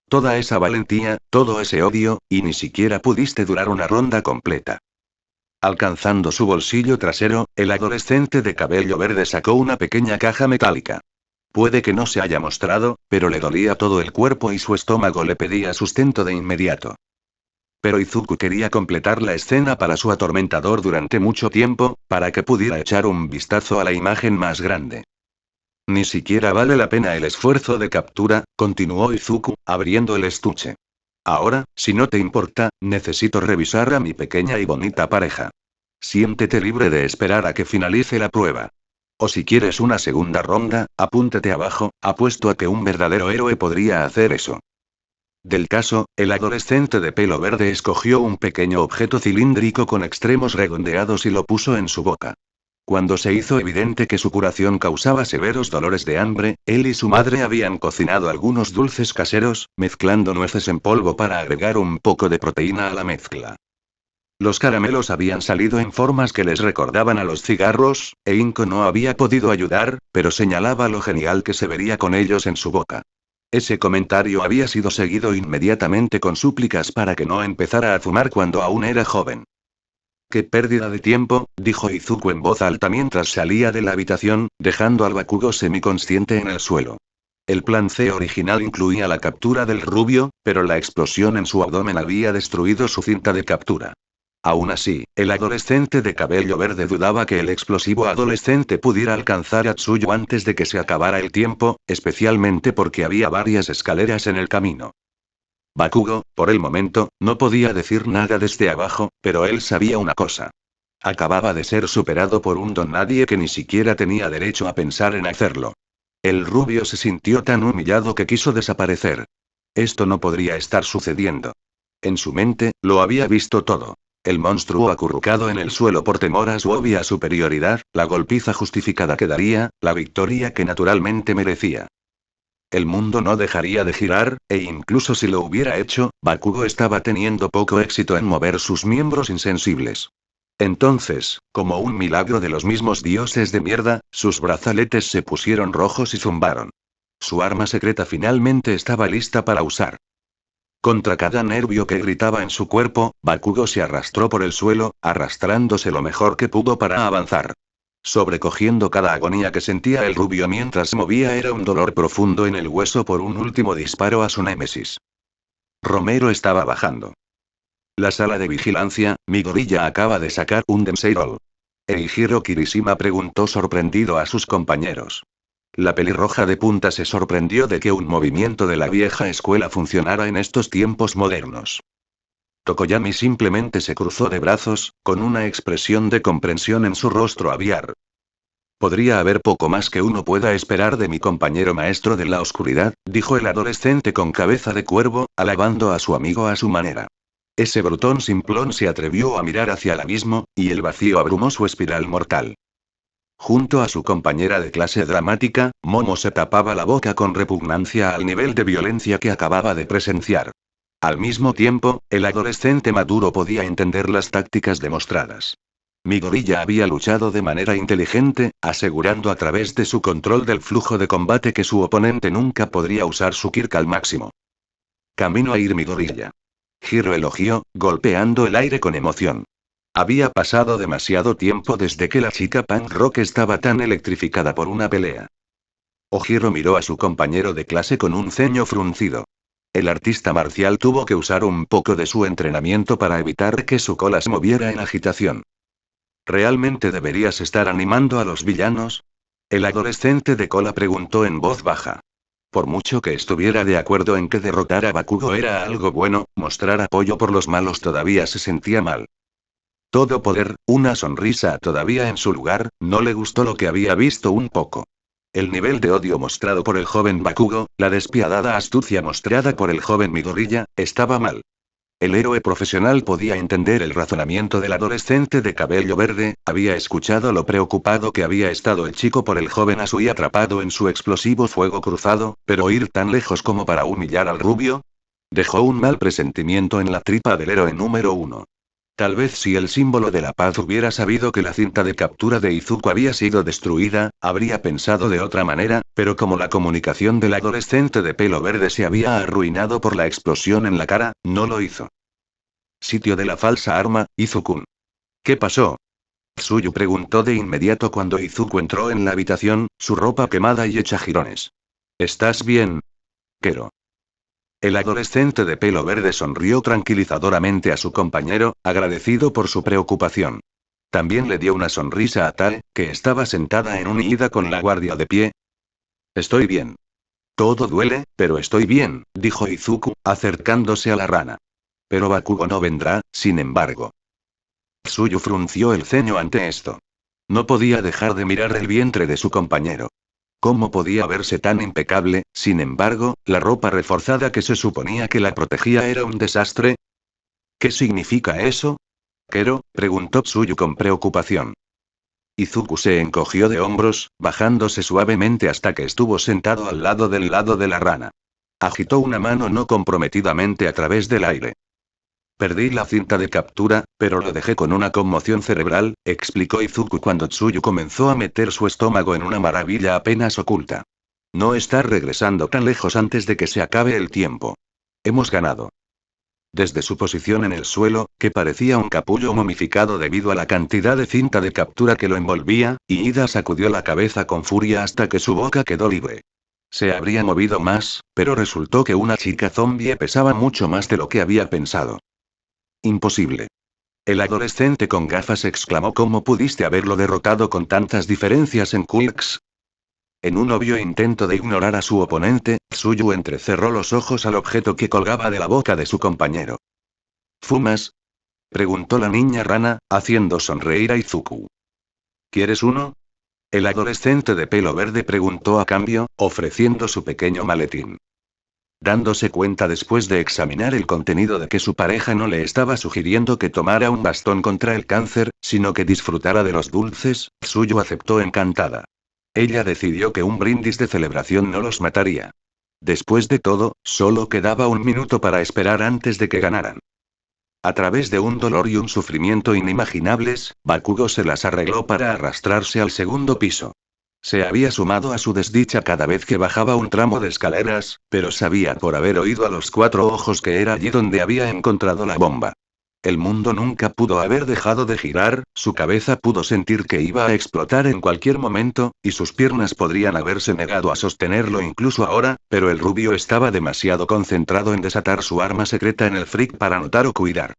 Toda esa valentía, todo ese odio, y ni siquiera pudiste durar una ronda completa. Alcanzando su bolsillo trasero, el adolescente de cabello verde sacó una pequeña caja metálica. Puede que no se haya mostrado, pero le dolía todo el cuerpo y su estómago le pedía sustento de inmediato. Pero Izuku quería completar la escena para su atormentador durante mucho tiempo, para que pudiera echar un vistazo a la imagen más grande. Ni siquiera vale la pena el esfuerzo de captura, continuó Izuku, abriendo el estuche. Ahora, si no te importa, necesito revisar a mi pequeña y bonita pareja. Siéntete libre de esperar a que finalice la prueba. O si quieres una segunda ronda, apúntate abajo, apuesto a que un verdadero héroe podría hacer eso. Del caso, el adolescente de pelo verde escogió un pequeño objeto cilíndrico con extremos redondeados y lo puso en su boca. Cuando se hizo evidente que su curación causaba severos dolores de hambre, él y su madre habían cocinado algunos dulces caseros, mezclando nueces en polvo para agregar un poco de proteína a la mezcla. Los caramelos habían salido en formas que les recordaban a los cigarros, e Inko no había podido ayudar, pero señalaba lo genial que se vería con ellos en su boca. Ese comentario había sido seguido inmediatamente con súplicas para que no empezara a fumar cuando aún era joven. «Qué pérdida de tiempo», dijo Izuku en voz alta mientras salía de la habitación, dejando al Bakugo semiconsciente en el suelo. El plan C original incluía la captura del rubio, pero la explosión en su abdomen había destruido su cinta de captura. Aún así, el adolescente de cabello verde dudaba que el explosivo adolescente pudiera alcanzar a Tsuyu antes de que se acabara el tiempo, especialmente porque había varias escaleras en el camino. Bakugo, por el momento, no podía decir nada desde abajo, pero él sabía una cosa. Acababa de ser superado por un don nadie que ni siquiera tenía derecho a pensar en hacerlo. El rubio se sintió tan humillado que quiso desaparecer. Esto no podría estar sucediendo. En su mente, lo había visto todo. El monstruo acurrucado en el suelo por temor a su obvia superioridad, la golpiza justificada que daría, la victoria que naturalmente merecía. El mundo no dejaría de girar, e incluso si lo hubiera hecho, Bakugo estaba teniendo poco éxito en mover sus miembros insensibles. Entonces, como un milagro de los mismos dioses de mierda, sus brazaletes se pusieron rojos y zumbaron. Su arma secreta finalmente estaba lista para usar. Contra cada nervio que gritaba en su cuerpo, Bakugo se arrastró por el suelo, arrastrándose lo mejor que pudo para avanzar. Sobrecogiendo cada agonía que sentía el rubio mientras movía era un dolor profundo en el hueso por un último disparo a su némesis. Romero estaba bajando. La sala de vigilancia, Midoriya acaba de sacar un Densei Roll. Eijiro Kirishima preguntó sorprendido a sus compañeros. La pelirroja de punta se sorprendió de que un movimiento de la vieja escuela funcionara en estos tiempos modernos. Tokoyami simplemente se cruzó de brazos, con una expresión de comprensión en su rostro aviar. Podría haber poco más que uno pueda esperar de mi compañero maestro de la oscuridad, dijo el adolescente con cabeza de cuervo, alabando a su amigo a su manera. Ese brutón simplón se atrevió a mirar hacia el abismo, y el vacío abrumó su espiral mortal. Junto a su compañera de clase dramática, Momo se tapaba la boca con repugnancia al nivel de violencia que acababa de presenciar. Al mismo tiempo, el adolescente maduro podía entender las tácticas demostradas. Midoriya había luchado de manera inteligente, asegurando a través de su control del flujo de combate que su oponente nunca podría usar su Kirk al máximo. Camino a ir Midoriya. Hiro elogió, golpeando el aire con emoción. Había pasado demasiado tiempo desde que la chica punk rock estaba tan electrificada por una pelea. Ojiro miró a su compañero de clase con un ceño fruncido. El artista marcial tuvo que usar un poco de su entrenamiento para evitar que su cola se moviera en agitación. ¿Realmente deberías estar animando a los villanos? El adolescente de cola preguntó en voz baja. Por mucho que estuviera de acuerdo en que derrotar a Bakugo era algo bueno, mostrar apoyo por los malos todavía se sentía mal. Todo poder, una sonrisa todavía en su lugar, no le gustó lo que había visto un poco. El nivel de odio mostrado por el joven Bakugo, la despiadada astucia mostrada por el joven Midoriya, estaba mal. El héroe profesional podía entender el razonamiento del adolescente de cabello verde, había escuchado lo preocupado que había estado el chico por el joven Asui atrapado en su explosivo fuego cruzado, pero ir tan lejos como para humillar al rubio, dejó un mal presentimiento en la tripa del héroe número 1. Tal vez si el símbolo de la paz hubiera sabido que la cinta de captura de Izuku había sido destruida, habría pensado de otra manera, pero como la comunicación del adolescente de pelo verde se había arruinado por la explosión en la cara, no lo hizo. Sitio de la falsa arma, Izuku. ¿Qué pasó? Tsuyu preguntó de inmediato cuando Izuku entró en la habitación, su ropa quemada y hecha jirones. ¿Estás bien? Kero. El adolescente de pelo verde sonrió tranquilizadoramente a su compañero, agradecido por su preocupación. También le dio una sonrisa a Tae, que estaba sentada en un ida con la guardia de pie. Estoy bien. Todo duele, pero estoy bien, dijo Izuku, acercándose a la rana. Pero Bakugo no vendrá, sin embargo. Tsuyu frunció el ceño ante esto. No podía dejar de mirar el vientre de su compañero. ¿Cómo podía verse tan impecable? Sin embargo, la ropa reforzada que se suponía que la protegía era un desastre. ¿Qué significa eso? Kero, preguntó Tsuyu con preocupación. Izuku se encogió de hombros, bajándose suavemente hasta que estuvo sentado al lado de la rana. Agitó una mano no comprometidamente a través del aire. Perdí la cinta de captura, pero lo dejé con una conmoción cerebral, explicó Izuku cuando Tsuyu comenzó a meter su estómago en una maravilla apenas oculta. No está regresando tan lejos antes de que se acabe el tiempo. Hemos ganado. Desde su posición en el suelo, que parecía un capullo momificado debido a la cantidad de cinta de captura que lo envolvía, Iida sacudió la cabeza con furia hasta que su boca quedó libre. Se habría movido más, pero resultó que una chica zombie pesaba mucho más de lo que había pensado. Imposible. El adolescente con gafas exclamó: ¿Cómo pudiste haberlo derrotado con tantas diferencias en Kulks? En un obvio intento de ignorar a su oponente, Tsuyu entrecerró los ojos al objeto que colgaba de la boca de su compañero. ¿Fumas? Preguntó la niña rana, haciendo sonreír a Izuku. ¿Quieres uno? El adolescente de pelo verde preguntó a cambio, ofreciendo su pequeño maletín. Dándose cuenta después de examinar el contenido de que su pareja no le estaba sugiriendo que tomara un bastón contra el cáncer, sino que disfrutara de los dulces, Tsuyu aceptó encantada. Ella decidió que un brindis de celebración no los mataría. Después de todo, solo quedaba un minuto para esperar antes de que ganaran. A través de un dolor y un sufrimiento inimaginables, Bakugo se las arregló para arrastrarse al segundo piso. Se había sumado a su desdicha cada vez que bajaba un tramo de escaleras, pero sabía por haber oído a los cuatro ojos que era allí donde había encontrado la bomba. El mundo nunca pudo haber dejado de girar, su cabeza pudo sentir que iba a explotar en cualquier momento, y sus piernas podrían haberse negado a sostenerlo incluso ahora, pero el rubio estaba demasiado concentrado en desatar su arma secreta en el Freak para notar o cuidar.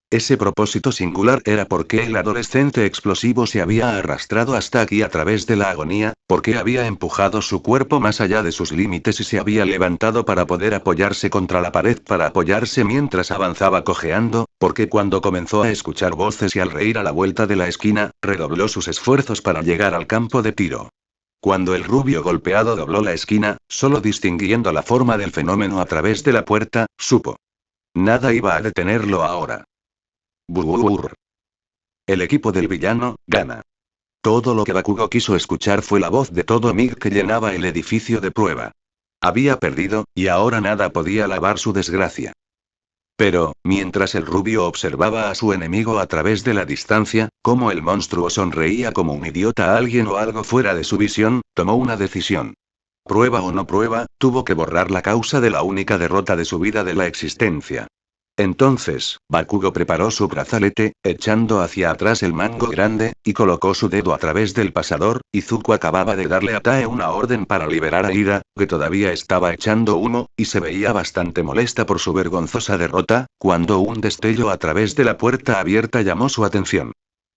Ese propósito singular era por qué el adolescente explosivo se había arrastrado hasta aquí a través de la agonía, por qué había empujado su cuerpo más allá de sus límites y se había levantado para poder apoyarse contra la pared para apoyarse mientras avanzaba cojeando, porque cuando comenzó a escuchar voces y al reír a la vuelta de la esquina, redobló sus esfuerzos para llegar al campo de tiro. Cuando el rubio golpeado dobló la esquina, solo distinguiendo la forma del fenómeno a través de la puerta, supo. Nada iba a detenerlo ahora. Burr. El equipo del villano, gana. Todo lo que Bakugo quiso escuchar fue la voz de todo Mig que llenaba el edificio de prueba. Había perdido, y ahora nada podía lavar su desgracia. Pero, mientras el rubio observaba a su enemigo a través de la distancia, como el monstruo sonreía como un idiota a alguien o algo fuera de su visión, tomó una decisión. Prueba o no prueba, tuvo que borrar la causa de la única derrota de su vida de la existencia. Entonces, Bakugo preparó su brazalete, echando hacia atrás el mango grande, y colocó su dedo a través del pasador. Izuku acababa de darle a Tae una orden para liberar a Ida, que todavía estaba echando humo, y se veía bastante molesta por su vergonzosa derrota, cuando un destello a través de la puerta abierta llamó su atención.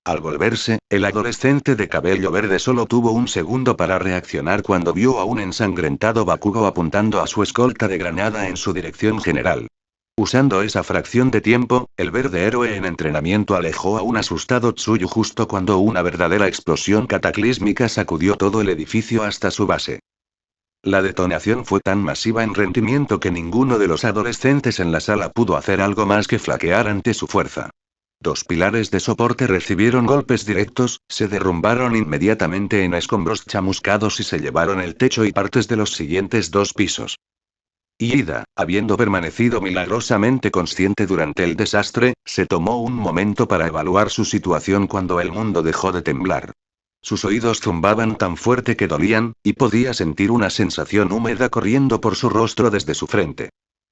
Al volverse, el adolescente de cabello verde solo tuvo un segundo para reaccionar cuando vio a un ensangrentado Bakugo apuntando a su escolta de granada en su dirección general. Usando esa fracción de tiempo, el verde héroe en entrenamiento alejó a un asustado Tsuyu justo cuando una verdadera explosión cataclísmica sacudió todo el edificio hasta su base. La detonación fue tan masiva en rendimiento que ninguno de los adolescentes en la sala pudo hacer algo más que flaquear ante su fuerza. Dos pilares de soporte recibieron golpes directos, se derrumbaron inmediatamente en escombros chamuscados y se llevaron el techo y partes de los siguientes dos pisos. Ida, habiendo permanecido milagrosamente consciente durante el desastre, se tomó un momento para evaluar su situación cuando el mundo dejó de temblar. Sus oídos zumbaban tan fuerte que dolían, y podía sentir una sensación húmeda corriendo por su rostro desde su frente.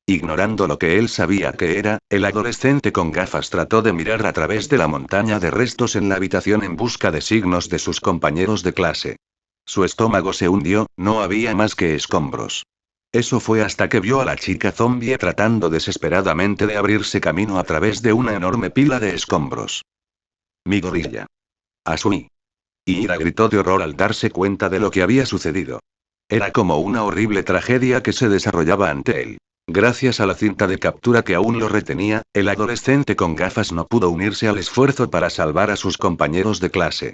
Ignorando lo que él sabía que era, el adolescente con gafas trató de mirar a través de la montaña de restos en la habitación en busca de signos de sus compañeros de clase. Su estómago se hundió, no había más que escombros. Eso fue hasta que vio a la chica zombie tratando desesperadamente de abrirse camino a través de una enorme pila de escombros. Mi gorilla. Asumi. Ira gritó de horror al darse cuenta de lo que había sucedido. Era como una horrible tragedia que se desarrollaba ante él. Gracias a la cinta de captura que aún lo retenía, el adolescente con gafas no pudo unirse al esfuerzo para salvar a sus compañeros de clase.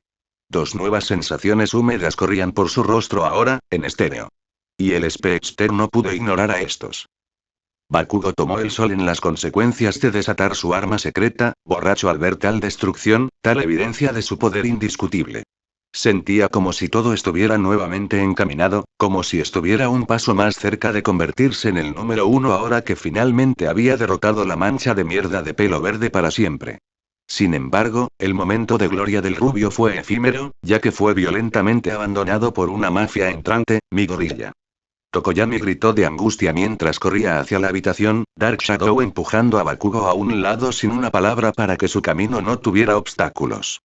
Dos nuevas sensaciones húmedas corrían por su rostro ahora, en estéreo. Y el Spectre no pudo ignorar a estos. Bakugo tomó el sol en las consecuencias de desatar su arma secreta, borracho al ver tal destrucción, tal evidencia de su poder indiscutible. Sentía como si todo estuviera nuevamente encaminado, como si estuviera un paso más cerca de convertirse en el número uno ahora que finalmente había derrotado la mancha de mierda de pelo verde para siempre. Sin embargo, el momento de gloria del rubio fue efímero, ya que fue violentamente abandonado por una mafia entrante, mi gorilla. Tokoyami gritó de angustia mientras corría hacia la habitación, Dark Shadow empujando a Bakugo a un lado sin una palabra para que su camino no tuviera obstáculos.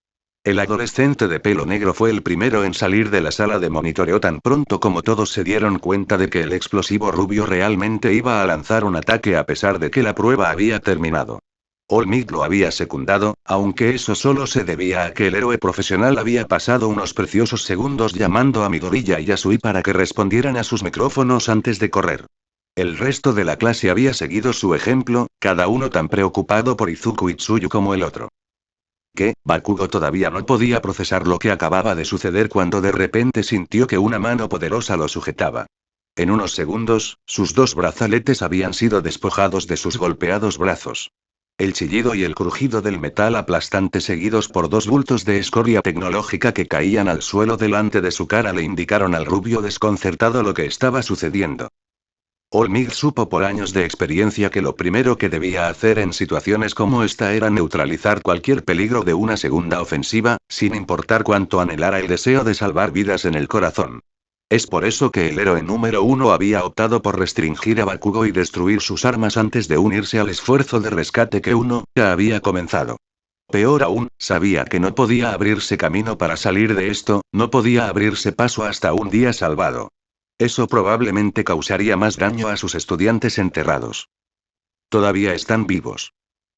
El adolescente de pelo negro fue el primero en salir de la sala de monitoreo tan pronto como todos se dieron cuenta de que el explosivo rubio realmente iba a lanzar un ataque a pesar de que la prueba había terminado. All Might lo había secundado, aunque eso solo se debía a que el héroe profesional había pasado unos preciosos segundos llamando a Midoriya y Yasui para que respondieran a sus micrófonos antes de correr. El resto de la clase había seguido su ejemplo, cada uno tan preocupado por Izuku y Tsuyu como el otro. Bakugo todavía no podía procesar lo que acababa de suceder cuando de repente sintió que una mano poderosa lo sujetaba. En unos segundos, sus dos brazaletes habían sido despojados de sus golpeados brazos. El chillido y el crujido del metal aplastante seguidos por dos bultos de escoria tecnológica que caían al suelo delante de su cara le indicaron al rubio desconcertado lo que estaba sucediendo. All Might supo por años de experiencia que lo primero que debía hacer en situaciones como esta era neutralizar cualquier peligro de una segunda ofensiva, sin importar cuánto anhelara el deseo de salvar vidas en el corazón. Es por eso que el héroe número uno había optado por restringir a Bakugo y destruir sus armas antes de unirse al esfuerzo de rescate que uno ya había comenzado. Peor aún, sabía que no podía abrirse camino para salir de esto, no podía abrirse paso hasta un día salvado. Eso probablemente causaría más daño a sus estudiantes enterrados. Todavía están vivos.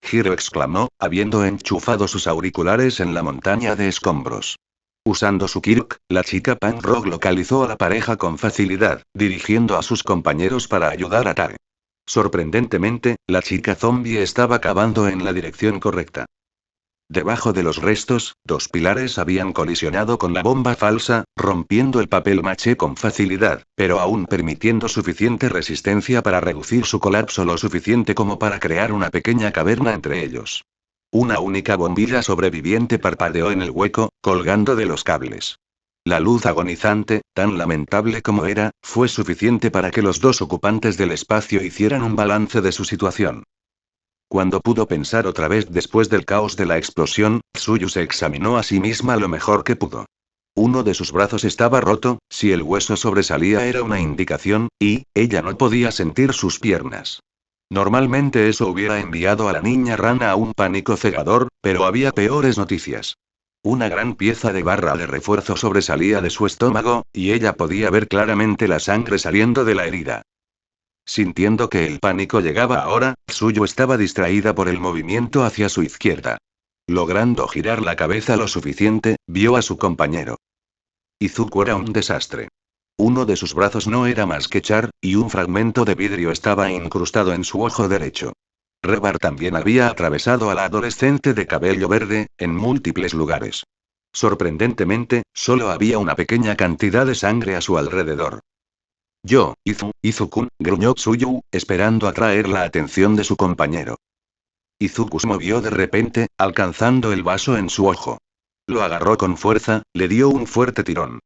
Hiro exclamó, habiendo enchufado sus auriculares en la montaña de escombros. Usando su Kirk, la chica punk rock localizó a la pareja con facilidad, dirigiendo a sus compañeros para ayudar a Tare. Sorprendentemente, la chica zombie estaba cavando en la dirección correcta. Debajo de los restos, dos pilares habían colisionado con la bomba falsa, rompiendo el papel maché con facilidad, pero aún permitiendo suficiente resistencia para reducir su colapso lo suficiente como para crear una pequeña caverna entre ellos. Una única bombilla sobreviviente parpadeó en el hueco, colgando de los cables. La luz agonizante, tan lamentable como era, fue suficiente para que los dos ocupantes del espacio hicieran un balance de su situación. Cuando pudo pensar otra vez después del caos de la explosión, Tsuyu se examinó a sí misma lo mejor que pudo. Uno de sus brazos estaba roto, si el hueso sobresalía era una indicación, y ella no podía sentir sus piernas. Normalmente eso hubiera enviado a la niña rana a un pánico cegador, pero había peores noticias. Una gran pieza de barra de refuerzo sobresalía de su estómago, y ella podía ver claramente la sangre saliendo de la herida. Sintiendo que el pánico llegaba ahora, Tsuyu estaba distraída por el movimiento hacia su izquierda. Logrando girar la cabeza lo suficiente, vio a su compañero. Izuku era un desastre. Uno de sus brazos no era más que Char, y un fragmento de vidrio estaba incrustado en su ojo derecho. Rebar también había atravesado a la adolescente de cabello verde, en múltiples lugares. Sorprendentemente, solo había una pequeña cantidad de sangre a su alrededor. Izuku, gruñó Tsuyu, esperando atraer la atención de su compañero. Izuku se movió de repente, alcanzando el vaso en su ojo. Lo agarró con fuerza, le dio un fuerte tirón.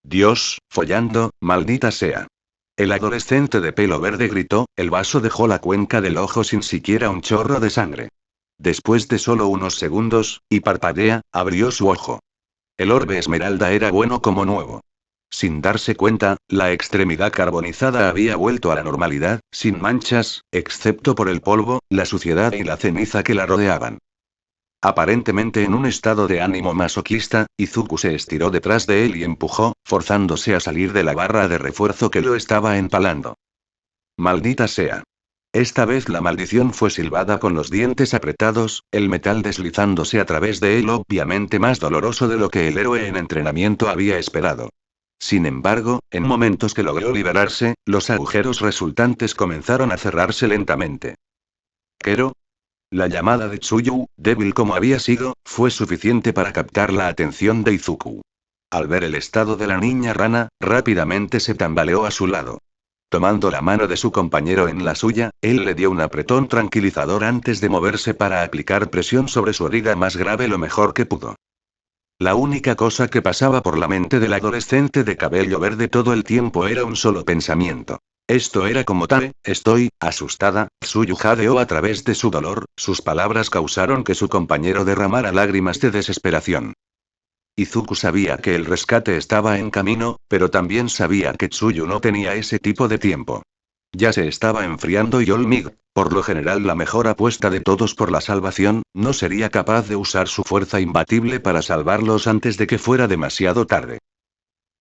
Dios, follando, maldita sea. El adolescente de pelo verde gritó, el vaso dejó la cuenca del ojo sin siquiera un chorro de sangre. Después de solo unos segundos, y parpadea, abrió su ojo. El orbe esmeralda era bueno como nuevo. Sin darse cuenta, la extremidad carbonizada había vuelto a la normalidad, sin manchas, excepto por el polvo, la suciedad y la ceniza que la rodeaban. Aparentemente en un estado de ánimo masoquista, Izuku se estiró detrás de él y empujó, forzándose a salir de la barra de refuerzo que lo estaba empalando. Maldita sea. Esta vez la maldición fue silbada con los dientes apretados, el metal deslizándose a través de él obviamente más doloroso de lo que el héroe en entrenamiento había esperado. Sin embargo, en momentos que logró liberarse, los agujeros resultantes comenzaron a cerrarse lentamente. ¿Quero? La llamada de Tsuyu, débil como había sido, fue suficiente para captar la atención de Izuku. Al ver el estado de la niña rana, rápidamente se tambaleó a su lado. Tomando la mano de su compañero en la suya, él le dio un apretón tranquilizador antes de moverse para aplicar presión sobre su herida más grave lo mejor que pudo. La única cosa que pasaba por la mente del adolescente de cabello verde todo el tiempo era un solo pensamiento. Esto era como tal, estoy, asustada, Tsuyu jadeó a través de su dolor, sus palabras causaron que su compañero derramara lágrimas de desesperación. Izuku sabía que el rescate estaba en camino, pero también sabía que Tsuyu no tenía ese tipo de tiempo. Ya se estaba enfriando y Olmig, por lo general la mejor apuesta de todos por la salvación, no sería capaz de usar su fuerza imbatible para salvarlos antes de que fuera demasiado tarde.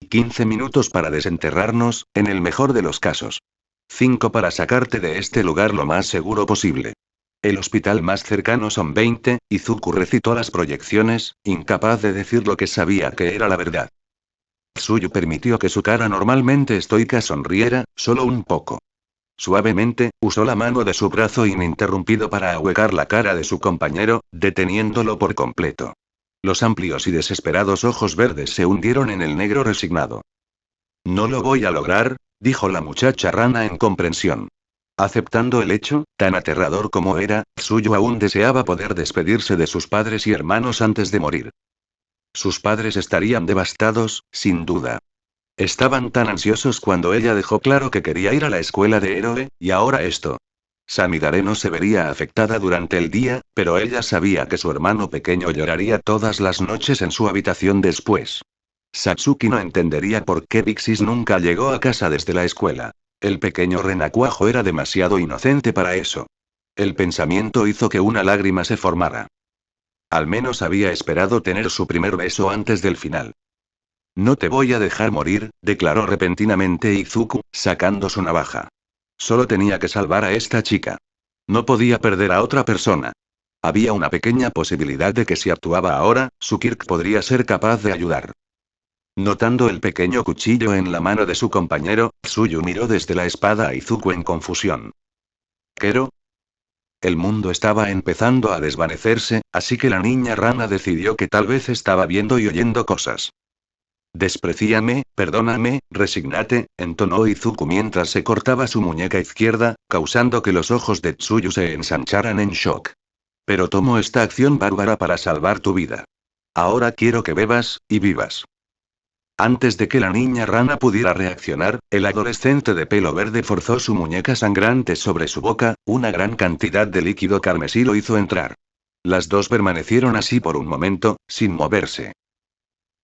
15 minutos para desenterrarnos, en el mejor de los casos. 5 para sacarte de este lugar lo más seguro posible. El hospital más cercano son 20, Izuku recitó las proyecciones, incapaz de decir lo que sabía que era la verdad. Tsuyu permitió que su cara normalmente estoica sonriera, solo un poco. Suavemente, usó la mano de su brazo ininterrumpido para ahuecar la cara de su compañero, deteniéndolo por completo. Los amplios y desesperados ojos verdes se hundieron en el negro resignado. No lo voy a lograr, dijo la muchacha rana en comprensión. Aceptando el hecho, tan aterrador como era, Tsuyu aún deseaba poder despedirse de sus padres y hermanos antes de morir. Sus padres estarían devastados, sin duda. Estaban tan ansiosos cuando ella dejó claro que quería ir a la escuela de héroe, y ahora esto. Samidare no se vería afectada durante el día, pero ella sabía que su hermano pequeño lloraría todas las noches en su habitación después. Satsuki no entendería por qué Vixis nunca llegó a casa desde la escuela. El pequeño renacuajo era demasiado inocente para eso. El pensamiento hizo que una lágrima se formara. Al menos había esperado tener su primer beso antes del final. No te voy a dejar morir, declaró repentinamente Izuku, sacando su navaja. Solo tenía que salvar a esta chica. No podía perder a otra persona. Había una pequeña posibilidad de que si actuaba ahora, su Kirk podría ser capaz de ayudar. Notando el pequeño cuchillo en la mano de su compañero, Tsuyu miró desde la espada a Izuku en confusión. ¿Quero? El mundo estaba empezando a desvanecerse, así que la niña rana decidió que tal vez estaba viendo y oyendo cosas. Desprecíame, perdóname, resígnate, entonó Izuku mientras se cortaba su muñeca izquierda, causando que los ojos de Tsuyu se ensancharan en shock. Pero tomo esta acción bárbara para salvar tu vida. Ahora quiero que bebas, y vivas. Antes de que la niña rana pudiera reaccionar, el adolescente de pelo verde forzó su muñeca sangrante sobre su boca, una gran cantidad de líquido carmesí lo hizo entrar. Las dos permanecieron así por un momento, sin moverse.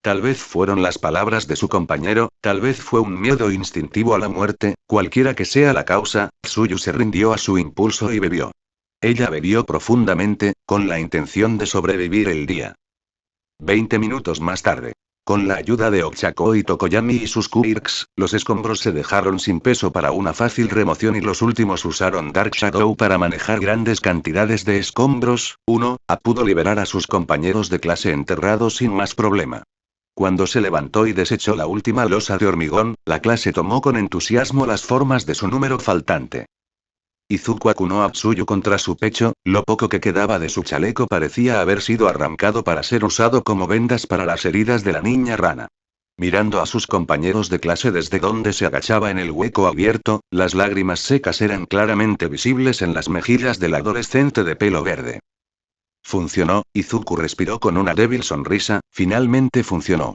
Tal vez fueron las palabras de su compañero, tal vez fue un miedo instintivo a la muerte, cualquiera que sea la causa, Tsuyu se rindió a su impulso y bebió. Ella bebió profundamente, con la intención de sobrevivir el día. 20 minutos más tarde. Con la ayuda de Ochako y Tokoyami y sus quirks, los escombros se dejaron sin peso para una fácil remoción y los últimos usaron Dark Shadow para manejar grandes cantidades de escombros. A pudo liberar a sus compañeros de clase enterrados sin más problema. Cuando se levantó y desechó la última losa de hormigón, la clase tomó con entusiasmo las formas de su número faltante. Izuku acunó a Tsuyu contra su pecho, lo poco que quedaba de su chaleco parecía haber sido arrancado para ser usado como vendas para las heridas de la niña rana. Mirando a sus compañeros de clase desde donde se agachaba en el hueco abierto, las lágrimas secas eran claramente visibles en las mejillas del adolescente de pelo verde. Funcionó, Izuku respiró con una débil sonrisa, finalmente funcionó.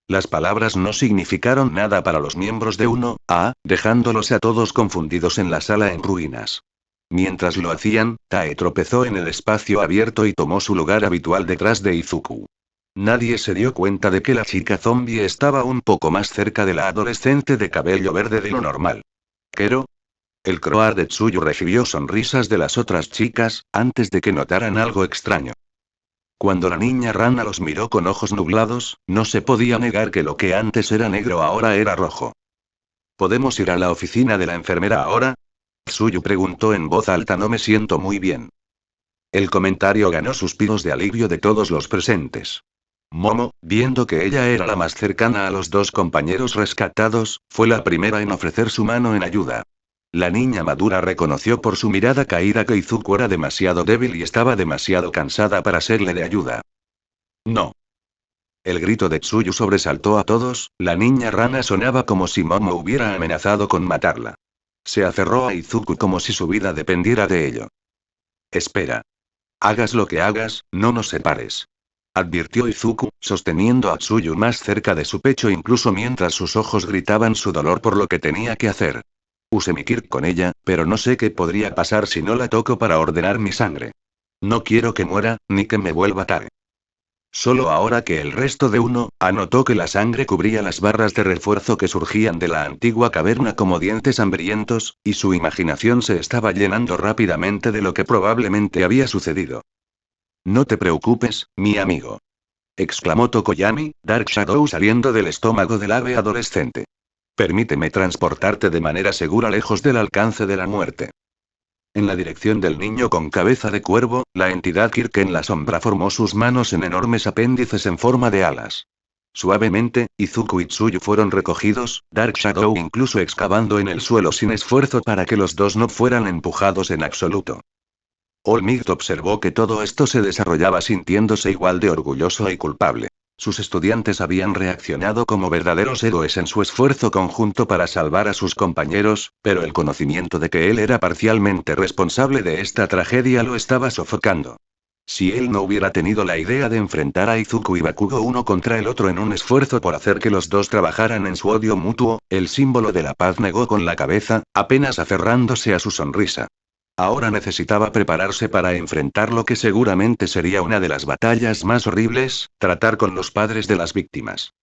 Las palabras no significaron nada para los miembros de 1A, dejándolos a todos confundidos en la sala en ruinas. Mientras lo hacían, Tae tropezó en el espacio abierto y tomó su lugar habitual detrás de Izuku. Nadie se dio cuenta de que la chica zombie estaba un poco más cerca de la adolescente de cabello verde de lo normal. ¿Quero? El croar de Tsuyu recibió sonrisas de las otras chicas, antes de que notaran algo extraño. Cuando la niña rana los miró con ojos nublados, no se podía negar que lo que antes era negro ahora era rojo. ¿Podemos ir a la oficina de la enfermera ahora? Tsuyu preguntó en voz alta. No me siento muy bien. El comentario ganó suspiros de alivio de todos los presentes. Momo, viendo que ella era la más cercana a los dos compañeros rescatados, fue la primera en ofrecer su mano en ayuda. La niña madura reconoció por su mirada caída que Izuku era demasiado débil y estaba demasiado cansada para serle de ayuda. No. El grito de Tsuyu sobresaltó a todos, la niña rana sonaba como si Momo hubiera amenazado con matarla. Se aferró a Izuku como si su vida dependiera de ello. Espera. Hagas lo que hagas, no nos separes. Advirtió Izuku, sosteniendo a Tsuyu más cerca de su pecho incluso mientras sus ojos gritaban su dolor por lo que tenía que hacer. Usé mi Kirk con ella, pero no sé qué podría pasar si no la toco para ordenar mi sangre. No quiero que muera, ni que me vuelva Tae. Solo ahora que el resto de 1A notó que la sangre cubría las barras de refuerzo que surgían de la antigua caverna como dientes hambrientos, y su imaginación se estaba llenando rápidamente de lo que probablemente había sucedido. No te preocupes, mi amigo. Exclamó Tokoyami, Dark Shadow saliendo del estómago del ave adolescente. Permíteme transportarte de manera segura lejos del alcance de la muerte. En la dirección del niño con cabeza de cuervo, la entidad Kirk en la sombra formó sus manos en enormes apéndices en forma de alas. Suavemente, Izuku y Tsuyu fueron recogidos, Dark Shadow incluso excavando en el suelo sin esfuerzo para que los dos no fueran empujados en absoluto. All Might observó que todo esto se desarrollaba sintiéndose igual de orgulloso y culpable. Sus estudiantes habían reaccionado como verdaderos héroes en su esfuerzo conjunto para salvar a sus compañeros, pero el conocimiento de que él era parcialmente responsable de esta tragedia lo estaba sofocando. Si él no hubiera tenido la idea de enfrentar a Izuku y Bakugo uno contra el otro en un esfuerzo por hacer que los dos trabajaran en su odio mutuo, el símbolo de la paz negó con la cabeza, apenas aferrándose a su sonrisa. Ahora necesitaba prepararse para enfrentar lo que seguramente sería una de las batallas más horribles, tratar con los padres de las víctimas.